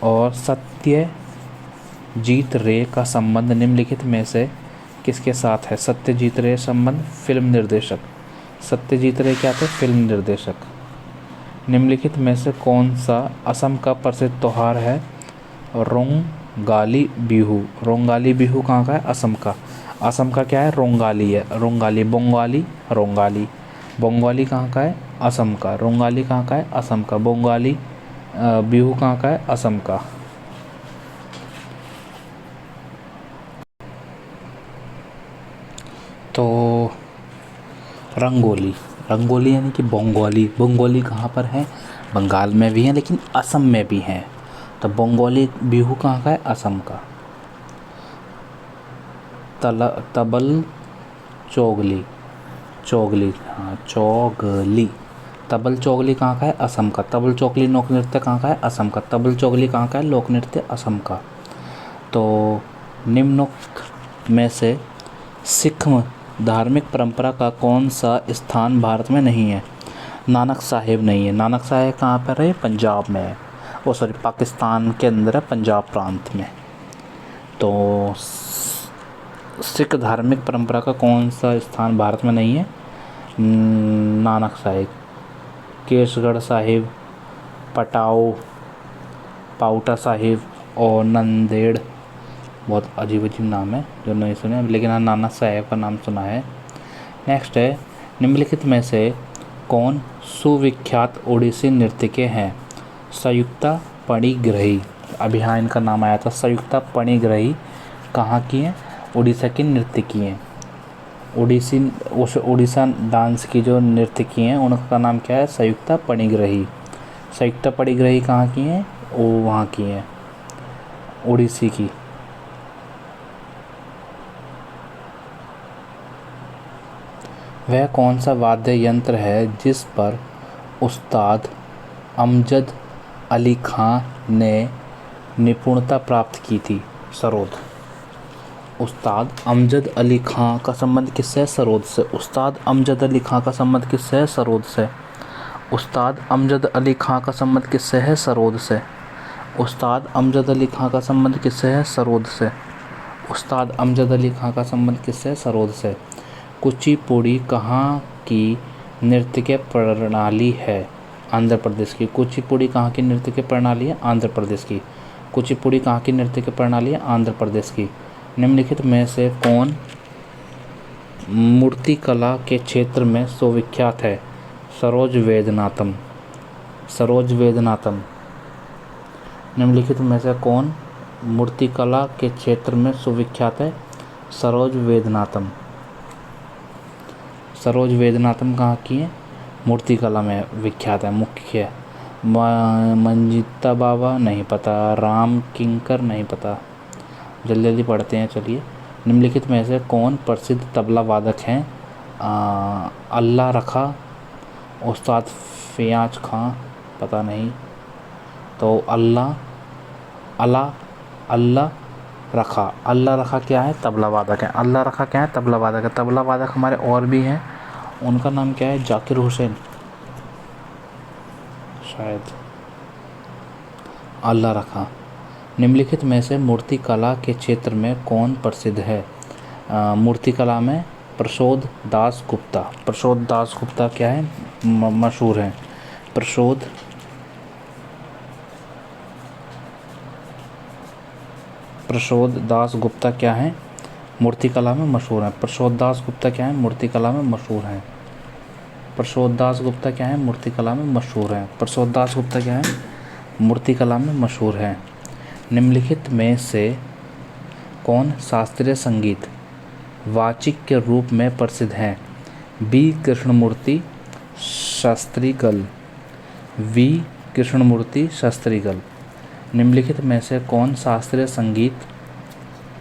और सत्यजीत रे का संबंध निम्नलिखित में से किसके साथ है? सत्यजीत रे संबंध फिल्म निर्देशक। सत्यजीत रे क्या थे? फिल्म निर्देशक। निम्नलिखित में से कौन सा असम का प्रसिद्ध त्योहार है? रोंगाली बिहू। रोंगाली बिहू कहाँ का है? असम का। असम का क्या है? रोंगाली है। रोंगाली, बंगाली, रोंगाली। बंगाली कहाँ का है? असम का। रोंगाली कहाँ का है? असम का। बंगाली बिहू कहाँ का है? असम का। तो रंगोली, रंगोली यानी कि बंगाली। बंगाली कहाँ पर है? बंगाल में भी है लेकिन असम में भी है। तो बंगाली बिहू कहाँ का है? असम का। तबल चोगली, चोगली, हाँ चौगली। तबल चोगली कहाँ का है? असम का। तबल चोगली लोक नृत्य कहाँ का है? असम का। तबल चोगली कहाँ का है? लोक नृत्य असम का। तो निम्नोक्त में से सिख धार्मिक परंपरा का कौन सा स्थान भारत में नहीं है? नानक साहिब नहीं है। नानक साहिब कहाँ पर है? पंजाब में है। वो सॉरी, पाकिस्तान के अंदर है, पंजाब प्रांत में। तो सिख धार्मिक परंपरा का कौन सा स्थान भारत में नहीं है? नानक साहिब। केसगढ़ साहिब, पटाओ, पाउटा साहिब और नंदेड़। बहुत अजीब अजीब नाम है जो नहीं सुने, लेकिन हाँ नानक साहिब का नाम सुना है। नेक्स्ट है, निम्नलिखित में से कौन सुविख्यात ओडिसी नृत्यके हैं? संयुक्ता पणिग्रही। अभी हाँ इनका नाम आया था। संयुक्ता पणिग्रही कहाँ की हैं? उड़ीसा की नर्तकी हैं। उड़ीसा डांस की जो नर्तकी हैं उनका नाम क्या है? संयुक्ता पणिग्रही। संयुक्ता पणिग्रही कहाँ की हैं? वो वहाँ की हैं, उड़ीसी की। वह कौन सा वाद्य यंत्र है जिस पर उस्ताद अमजद अली खां ने निपुणता प्राप्त की थी? सरोद। उस्ताद अमजद अली खां का संबंध किससे है? सरोद से। उस्ताद अमजद अली खां का संबंध किससे है? सरोद से। उस्ताद अमजद अली खां का संबंध किससे है? सरोद से। उस्ताद अमजद अली खां का संबंध किससे है? सरोद से। उस्ताद अमजद अली खां का संबंध किससे है? सरोद से। कुचिपुड़ी कहाँ की नृत्य प्रणाली है? आंध्र प्रदेश की। कुचिपुड़ी कहाँ की नृत्य प्रणाली है? आंध्र प्रदेश की। कुचिपुड़ी कहाँ की नृत्य प्रणाली है? आंध्र प्रदेश की। निम्नलिखित में से कौन मूर्तिकला के क्षेत्र में सुविख्यात है? सरोज वेदनाथम। सरोज वेदनाथम। निम्नलिखित में से कौन मूर्तिकला के क्षेत्र में सुविख्यात है? सरोज वेदनाथम। सरोज वेदनाथम कहाँ की है? मूर्तिकला में विख्यात है, मुख्य। मंजिता बाबा नहीं पता। राम किंकर नहीं पता। जल्दी जल्दी पढ़ते हैं चलिए। निम्नलिखित में से कौन प्रसिद्ध तबला वादक हैं? अल्लाह रखा, उस्ताद फ़याज़ खां, पता नहीं। तो अल्लाह रखा। अल्लाह रखा क्या है? तबला वादक है। अल्लाह रखा क्या है? तबला वादक है। तबला वादक हमारे और भी हैं, उनका नाम क्या है? जाकिर हुसैन शायद। अल्लाह रखा। निम्नलिखित में से मूर्तिकला के क्षेत्र में कौन प्रसिद्ध है? मूर्तिकला में प्रसोद दास गुप्ता। प्रसोद दास गुप्ता क्या है? मशहूर हैं। प्रसोद दास गुप्ता क्या है? मूर्तिकला में मशहूर हैं। प्रसोद दास गुप्ता क्या है? मूर्तिकला में मशहूर हैं। प्रसोद दास गुप्ता क्या है? मूर्तिकला में मशहूर हैं। प्रसोद दास गुप्ता क्या है? मूर्तिकला में मशहूर हैं। निम्नलिखित में से कौन शास्त्रीय संगीत वाचिक के रूप में प्रसिद्ध हैं? बी कृष्णमूर्ति शास्त्रीगल। वी कृष्णमूर्ति शास्त्रीगल। निम्नलिखित में से कौन शास्त्रीय संगीत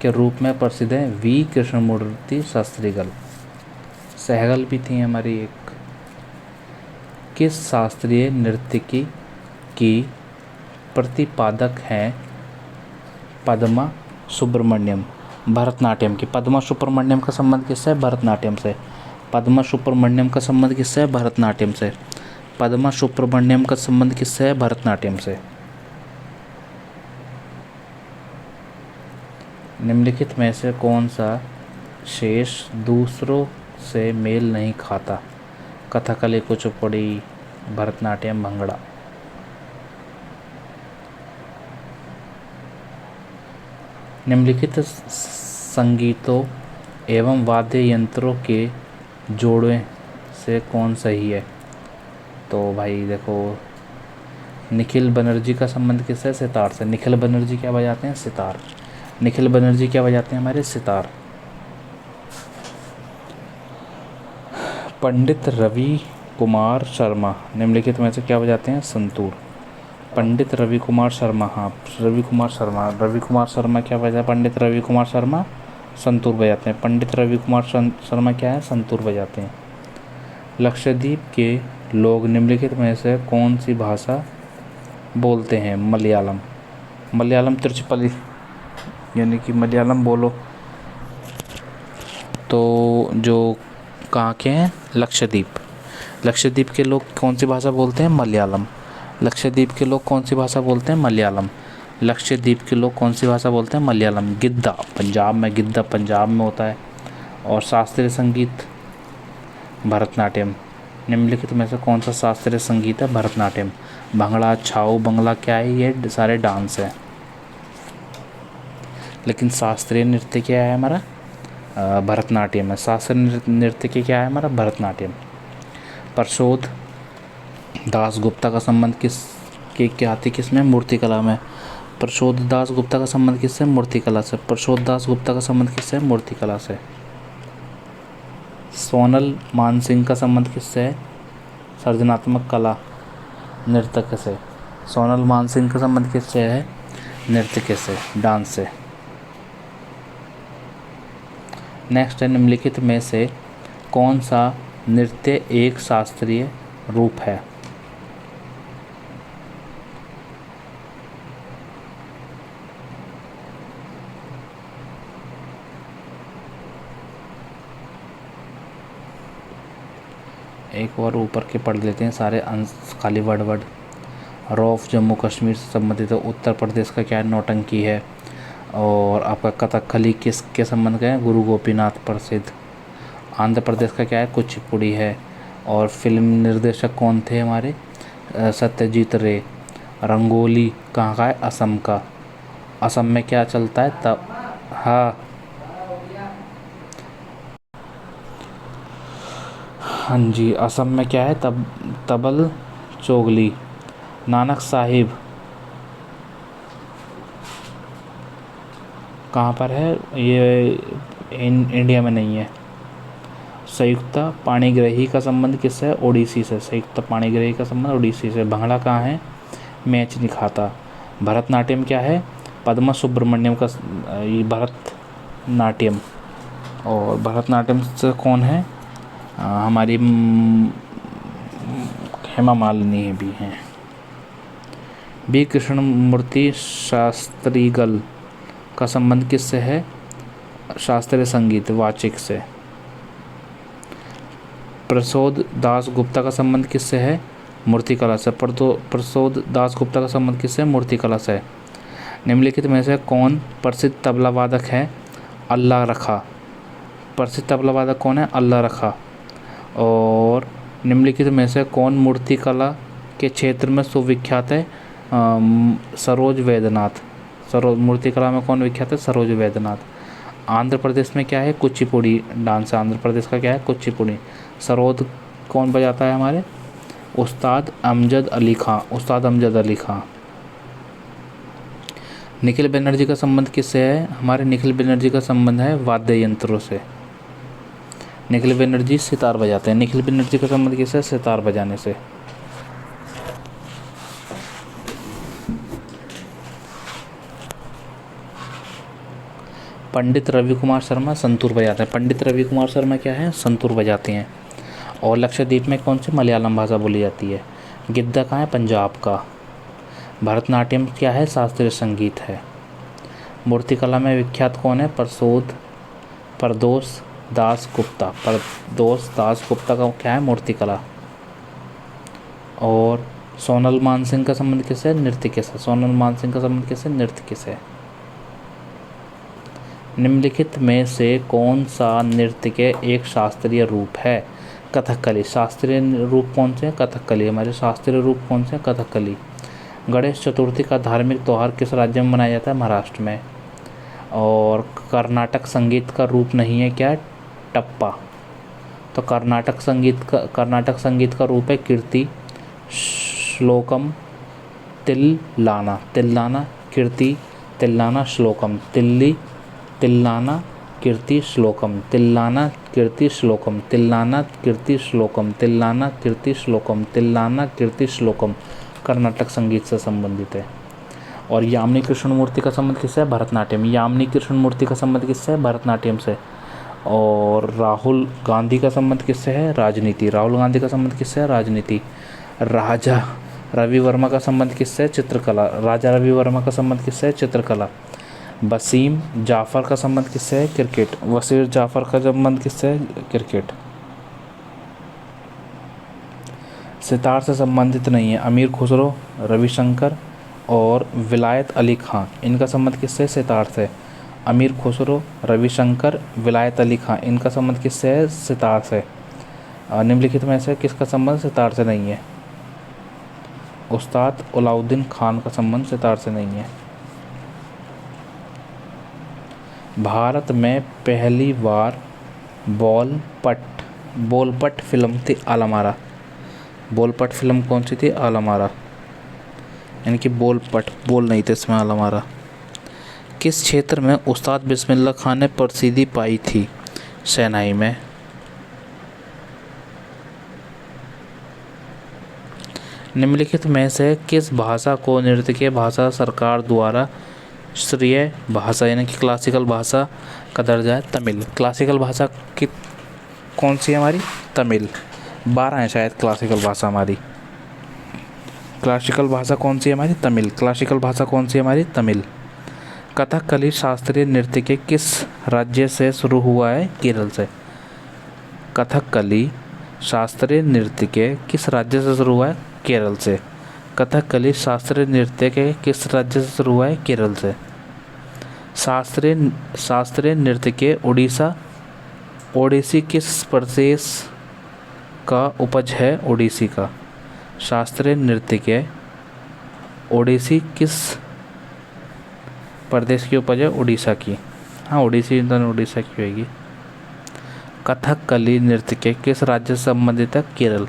के रूप में प्रसिद्ध है? वी कृष्णमूर्ति शास्त्रीगल। सहगल भी थी हमारी एक। किस शास्त्रीय नृत्यकी की प्रतिपादक हैं पद्मा सुब्रमण्यम? भरतनाट्यम की। पद्मा सुब्रमण्यम का संबंध किससे है? भरतनाट्यम से। पद्मा सुब्रमण्यम का संबंध किससे है? भरतनाट्यम से। पद्मा सुब्रमण्यम का संबंध किससे है? भरतनाट्यम से। निम्नलिखित में से कौन सा शेष दूसरों से मेल नहीं खाता? कथकली, कुचिपुड़ी, भरतनाट्यम, भंगड़ा। निम्नलिखित संगीतों एवं वाद्य यंत्रों के जोड़े से कौन सही है? तो भाई देखो, निखिल बनर्जी का संबंध किससे है? सितार से। निखिल बनर्जी क्या बजाते हैं? सितार। निखिल बनर्जी क्या बजाते हैं हमारे? सितार। पंडित रवि कुमार शर्मा निम्नलिखित में से क्या बजाते हैं? संतूर। पंडित रवि कुमार शर्मा, हाँ रवि कुमार शर्मा। रवि कुमार शर्मा क्या बजाते हैं? पंडित रवि कुमार शर्मा संतूर बजाते हैं। पंडित रवि कुमार शर्मा क्या है? संतूर बजाते हैं। लक्षद्वीप के लोग निम्नलिखित में से कौन सी भाषा बोलते हैं? मलयालम। मलयालम तिरुचिपल्ली, यानी कि मलयालम बोलो। तो जो कहाँ के हैं? लक्षद्वीप। लक्षद्वीप के लोग कौन सी भाषा बोलते हैं? मलयालम। लक्षद्वीप के लोग कौन सी भाषा बोलते हैं? मलयालम। लक्षद्वीप के लोग कौन सी भाषा बोलते हैं? मलयालम। गिद्दा पंजाब में, गिद्दा पंजाब में होता है। और शास्त्रीय संगीत भरतनाट्यम। निम्नलिखित में से कौन सा शास्त्रीय संगीत है? भरतनाट्यम। भंगड़ा, छाऊ, बंगला क्या है? ये सारे डांस है। लेकिन शास्त्रीय नृत्य क्या है हमारा? भरतनाट्यम है। शास्त्रीय नृत्य क्या है हमारा? भरतनाट्यम। प्रसोद दास गुप्ता का संबंध क्या आती किसमें? मूर्तिकला में। प्रसोद दास गुप्ता का संबंध किससे? मूर्तिकला से। प्रसोद दास गुप्ता का संबंध किससे? मूर्तिकला से। सोनल मानसिंह का संबंध किससे है? सृजनात्मक कला, नृत्य से। सोनल मानसिंह का संबंध किससे है? नृत्य से, डांस से। नेक्स्ट है, निम्नलिखित में से कौन सा नृत्य एक शास्त्रीय रूप है? एक और ऊपर के पढ़ लेते हैं सारे खाली वर्ड। रौफ जम्मू कश्मीर से संबंधित है। उत्तर प्रदेश का क्या है? नौटंकी है। और आपका कथकली किसके संबंध का है? गुरु गोपीनाथ प्रसिद्ध। आंध्र प्रदेश का क्या है? कुचिपुड़ी है। और फिल्म निर्देशक कौन थे हमारे? सत्यजीत रे। रंगोली कहाँ का है? असम का। असम में क्या चलता है तब? हाँ जी, असम में क्या है? तबल चोगली। नानक साहिब कहाँ पर है? ये इंडिया में नहीं है। संयुक्त पाणिग्रही का संबंध किससे है? ओडिसी से। संयुक्त पाणिग्रही का संबंध ओडिसी से। भंगड़ा कहाँ है? मैच नहीं खाता। भरतनाट्यम क्या है? पद्मा सुब्रमण्यम का ये भरतनाट्यम। और भरतनाट्यम से कौन है? हमारी हेमा मालिनी भी हैं। बी कृष्णमूर्ति शास्त्रीगल का संबंध किससे है? शास्त्रीय संगीत वाचिक से। प्रसोद दास गुप्ता का संबंध किससे है? मूर्तिकला से। प्रसोद दास गुप्ता का संबंध किससे? मूर्तिकला से। निम्नलिखित में से कौन प्रसिद्ध तबला वादक है? अल्लाह रखा। प्रसिद्ध तबला वादक कौन है? अल्लाह रखा। और निम्नलिखित में से कौन मूर्तिकला के क्षेत्र में सुविख्यात है? सरोज वैद्यनाथ। मूर्तिकला में कौन विख्यात है? सरोज वैद्यनाथ। आंध्र प्रदेश में क्या है? कुचिपुड़ी डांस। आंध्र प्रदेश का क्या है? कुचिपुड़ी। सरोद कौन बजाता है हमारे? उस्ताद अमजद अली खां। उस्ताद अमजद अली खां। निखिल बनर्जी का संबंध किससे है? हमारे निखिल बनर्जी का संबंध है वाद्य यंत्रों से। निखिल बनर्जी सितार बजाते हैं। निखिल बनर्जी का संबंध किससे है? सितार बजाने से। पंडित रवि कुमार शर्मा संतूर बजाते हैं। पंडित रवि कुमार शर्मा क्या है? संतूर बजाते हैं। और लक्षद्वीप में कौन सी मलयालम भाषा बोली जाती है? गिद्दा कहाँ है? पंजाब का। भरतनाट्यम क्या है? शास्त्रीय संगीत है। मूर्तिकला में विख्यात कौन है? प्रदोष दास गुप्ता। प्रदोष दास गुप्ता का क्या है? मूर्तिकला। और सोनल मानसिंह का संबंध किससे है? नृत्य के साथ। सोनल मानसिंह का संबंध किससे? नृत्य के से। निम्नलिखित में से कौन सा नृत्य के एक शास्त्रीय रूप है? कथकली। शास्त्रीय रूप कौन से हैं? कथकली। हमारे शास्त्रीय रूप कौन से हैं? कथकली। गणेश चतुर्थी का धार्मिक त्यौहार किस राज्य में मनाया जाता है? महाराष्ट्र में। और कर्नाटक संगीत का रूप नहीं है क्या? टप्पा। तो कर्नाटक संगीत का रूप है कीर्ति, श्लोकम, तिल्लाना। तिल्लाना, कीर्ति, तिल्लाना, श्लोकम। तिल्लाना, कीर्ति, श्लोकम। तिल्लाना, कीर्ति, श्लोकम। तिल्लाना, कीर्ति, श्लोकम। तिल्लाना, कीर्ति, श्लोकम। तिल्लाना, कीर्ति, श्लोकम कर्नाटक संगीत से संबंधित है। और यामिनी कृष्णमूर्ति का संबंध किससे है? भरतनाट्यम। यामिनी कृष्णमूर्ति का संबंध किससे है? भरतनाट्यम से। और राहुल गांधी का संबंध किससे है? राजनीति। राहुल गांधी का संबंध किससे है? राजनीति। राजा रवि वर्मा का संबंध किससे है? चित्रकला। राजा रवि वर्मा का संबंध किससे है? चित्रकला। वसीम जाफ़र का संबंध किससे है? क्रिकेट। वसीर जाफ़र का संबंध किससे है? क्रिकेट। सितार से संबंधित नहीं है अमीर खुसरो, रविशंकर और विलायत अली खां। इनका संबंध किससे है? सितार से। अमीर खुसरो, रविशंकर, विलायत अली खां, इनका संबंध किससे है? सितार से। निम्नलिखित में से किसका संबंध सितार से नहीं है? उस्ताद अलाउद्दीन खान का संबंध सितार से नहीं है। भारत में पहली बार बोलपट फिल्म थी आलमारा। बोलपट फिल्म कौन सी थी? आलमारा। यानी कि बोल नहीं थे इसमें, आलमारा। किस क्षेत्र में उस्ताद बिस्मिल्लाह खान ने प्रसिद्धि पाई थी? शहनाई में। निम्नलिखित में से किस भाषा को नृत्य के भाषा सरकार द्वारा श्रेय भाषा यानी कि क्लासिकल भाषा का दर्जा है? तमिल। क्लासिकल भाषा की कौन सी है हमारी? तमिल। 12 है शायद क्लासिकल भाषा हमारी। क्लासिकल भाषा कौन सी है हमारी? तमिल। क्लासिकल भाषा कौन सी है हमारी? तमिल। कथकली शास्त्रीय नृत्य के किस राज्य से शुरू हुआ है? केरल से। कथकली शास्त्रीय नृत्य के किस राज्य से शुरू हुआ है? केरल से। कथकली शास्त्रीय नृत्य के किस राज्य से शुरू हुआ है? केरल से। शास्त्रीय नृत्य के ओडिसी किस प्रदेश का उपज है? ओडिसी का। शास्त्रीय नृत्य के ओडिसी किस प्रदेश की उपज है? उड़ीसा की। हाँ, उड़ीसा की होगी। कथकली नृत्य के किस राज्य से संबंधित है? केरल।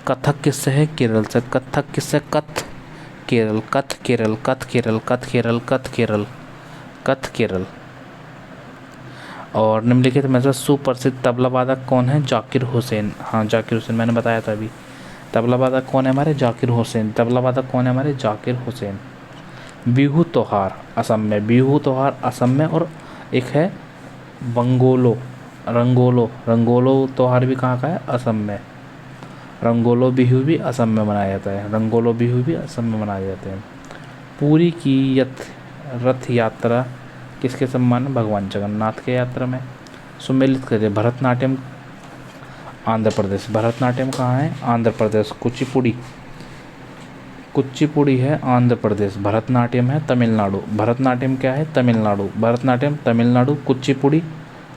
कथक किससे है? केरल से। कथक किससे? कथ केरल। कथ केरल। कथ केरल। कथ केरल। कथ केरल। कथ केरल। और निम्नलिखित में से सुप्रसिद्ध तबला वादक कौन है? जाकिर हुसैन। हाँ, जाकिर हुसैन मैंने बताया था अभी। तबला वादक कौन है हमारे? जाकिर हुसैन। तबला वादक कौन है हमारे? जाकिर हुसैन। बिहू त्योहार असम में। बिहू त्योहार असम में। और एक है रंगोलो त्योहार भी कहाँ का है? असम में। रंगोलो बिहू भी असम में मनाया जाता है। रंगोलो बिहू भी असम में मनाए जाते हैं। पूरी की रथ यात्रा किसके सम्मान में? भगवान जगन्नाथ के यात्रा में। सुमेलित करिए। भरतनाट्यम आंध्र प्रदेश। भरतनाट्यम कहाँ है? आंध्र प्रदेश। कुचिपुड़ी है आंध्र प्रदेश। भरतनाट्यम है तमिलनाडु। भरतनाट्यम क्या है? तमिलनाडु। भरतनाट्यम तमिलनाडु। कुचिपुड़ी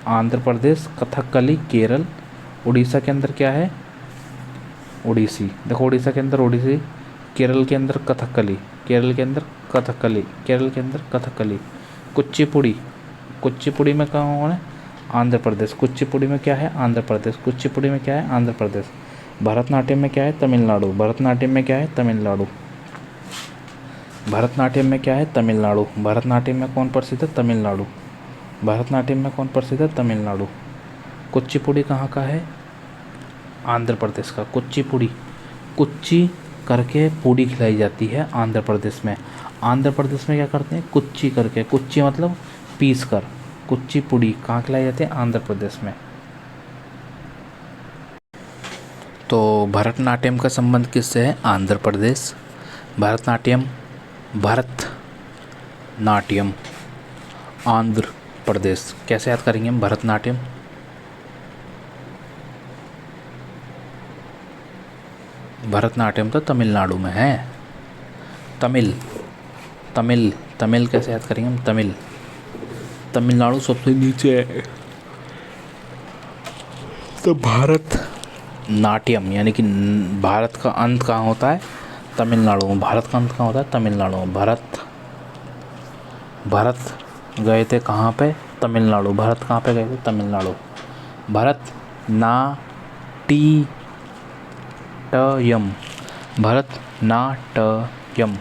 आंध्र प्रदेश। कथकली केरल। उड़ीसा के अंदर क्या है? ओडिसी। देखो, उड़ीसा के अंदर ओडिसी, केरल के अंदर कथकली, केरल के अंदर कथकली, केरल के अंदर कथकली। कुचिपुड़ी में कहाँ है? आंध्र प्रदेश। कुचिपुड़ी में क्या है? आंध्र प्रदेश। कुचिपुड़ी में क्या है? आंध्र प्रदेश। भरतनाट्यम में क्या है? तमिलनाडु। भरतनाट्यम में क्या है? तमिलनाडु। भरतनाट्यम में क्या है? तमिलनाडु। भरतनाट्यम में कौन प्रसिद्ध है? तमिलनाडु। भरतनाट्यम में कौन प्रसिद्ध है? तमिलनाडु। कुचिपुड़ी कहाँ का है? आंध्र प्रदेश का। कुच्ची करके पूड़ी खिलाई जाती है आंध्र प्रदेश में। आंध्र प्रदेश में क्या करते हैं? कुच्ची करके। कुच्ची मतलब पीस कर। कुच्ची पूड़ी कहाँ खिलाई जाती है? आंध्र प्रदेश में। तो भरतनाट्यम का संबंध किससे है? आंध्र प्रदेश। भरतनाट्यम आंध्र प्रदेश। कैसे याद करेंगे हम भरतनाट्यम तो तमिलनाडु में है। तमिल तमिल तमिल कैसे याद करेंगे हम? तमिल तमिलनाडु सबसे नीचे है। तो भारत नाट्यम यानी कि भारत का अंत कहाँ होता है? तमिलनाडु में। भारत का अंत कहाँ होता है? तमिलनाडु में। भारत गए थे कहाँ पे? तमिलनाडु। भारत कहाँ पे गए थे? तमिलनाडु। भरत नाट्यम भरत नाट्यम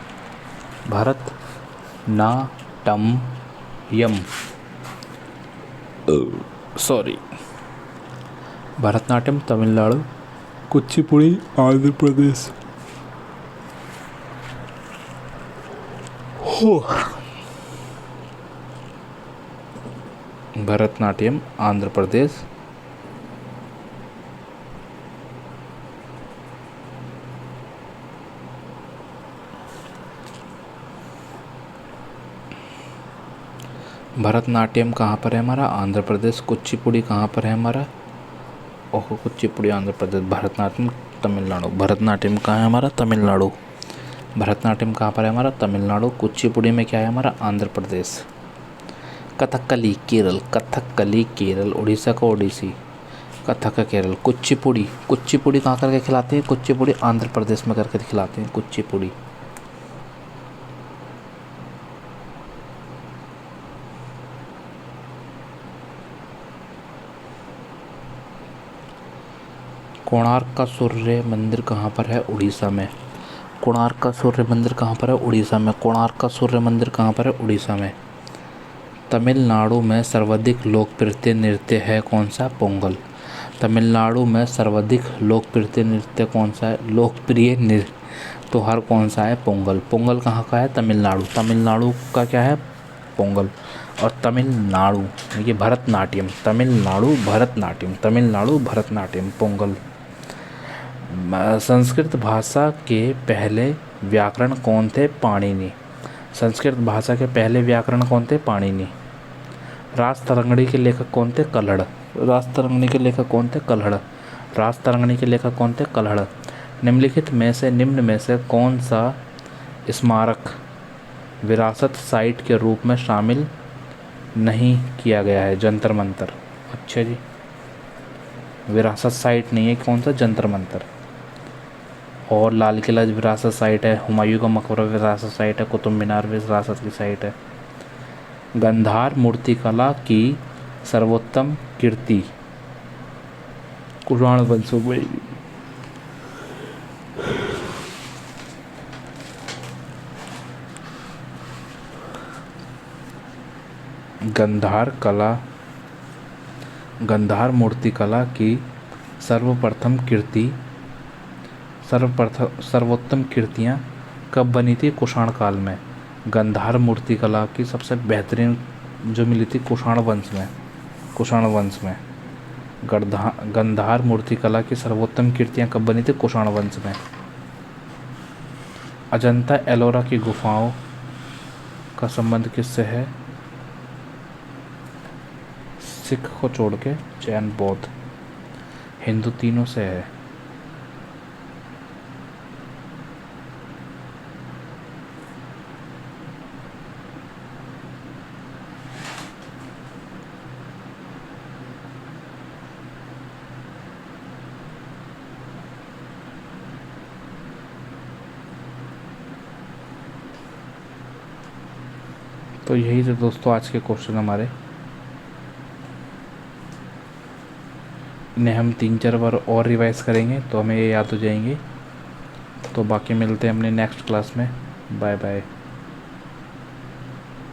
भरत नाट्यम सॉरी भरतनाट्यम तमिलनाडु, कुचिपुड़ी आंध्र प्रदेश। हो भरतनाट्यम आंध्र प्रदेश, भरतनाट्यम कहाँ पर है हमारा? आंध्र प्रदेश। कुचिपुड़ी कहाँ पर है हमारा? ओहो, कुचिपुड़ी आंध्र प्रदेश। भरतनाट्यम तमिलनाडु। भरतनाट्यम कहाँ है हमारा? तमिलनाडु। भरतनाट्यम कहाँ पर है हमारा? तमिलनाडु। कुचिपुड़ी में क्या है हमारा? आंध्र प्रदेश। कथकली केरल। कथकली केरल। उड़ीसा को ओडिसी। कथक केरल। कुचिपुड़ी कुचिपुड़ी कहाँ करके खिलाते हैं? कुचिपुड़ी आंध्र प्रदेश में करके खिलाते हैं कुचिपुड़ी। कोणार्क का सूर्य मंदिर कहाँ पर है? उड़ीसा में। कोणार्क का सूर्य मंदिर कहाँ पर है? उड़ीसा में। कोणार्क का सूर्य मंदिर कहाँ पर है? उड़ीसा में। तमिलनाडु में सर्वाधिक लोकप्रिय नृत्य है कौन सा? पोंगल। तमिलनाडु में सर्वाधिक लोकप्रिय नृत्य कौन सा है? लोकप्रिय नृत्य त्योहार कौन सा है? पोंगल। पोंगल कहाँ का है? तमिलनाडु। तमिलनाडु का क्या है? पोंगल। और तमिलनाडु ये भरतनाट्यम। तमिलनाडु भरतनाट्यम। तमिलनाडु भरतनाट्यम पोंगल। संस्कृत भाषा के पहले व्याकरण कौन थे? पाणिनि। संस्कृत भाषा के पहले व्याकरण कौन थे? पाणिनि। राजतरंगिणी के लेखक कौन थे? कल्हड़। राजतरंगिणी के लेखक कौन थे? कल्हड़। राजतरंगिणी के लेखक कौन थे? कल्हड़। निम्नलिखित में से कौन सा स्मारक विरासत साइट के रूप में शामिल नहीं किया गया है? जंतर मंतर। अच्छा जी, विरासत साइट नहीं है, कौन सा? जंतर मंतर। और लाल किला विरासत साइट है, हुमायूं का मकबरा विरासत साइट है, कुतुब मीनार विरासत की साइट है। गंधार मूर्तिकला की सर्वोत्तम कीर्ति कुषाण वंशों में। गंधार मूर्तिकला की सर्वोत्तम कृतियाँ कब बनी थी? कुषाण काल में। गंधार मूर्तिकला की सबसे बेहतरीन जो मिली थी कुषाण वंश में। गंधार मूर्तिकला की सर्वोत्तम कृतियाँ कब बनी थी? कुषाण वंश में। अजंता एलोरा की गुफाओं का संबंध किससे है? सिख को छोड़ के जैन, बौद्ध, हिंदू तीनों से है। तो यही थे दोस्तों आज के क्वेश्चन हमारे। इन्हें हम 3-4 बार और रिवाइज करेंगे तो हमें ये याद हो जाएंगे। तो बाकी मिलते हैं अपने नेक्स्ट क्लास में। Bye bye.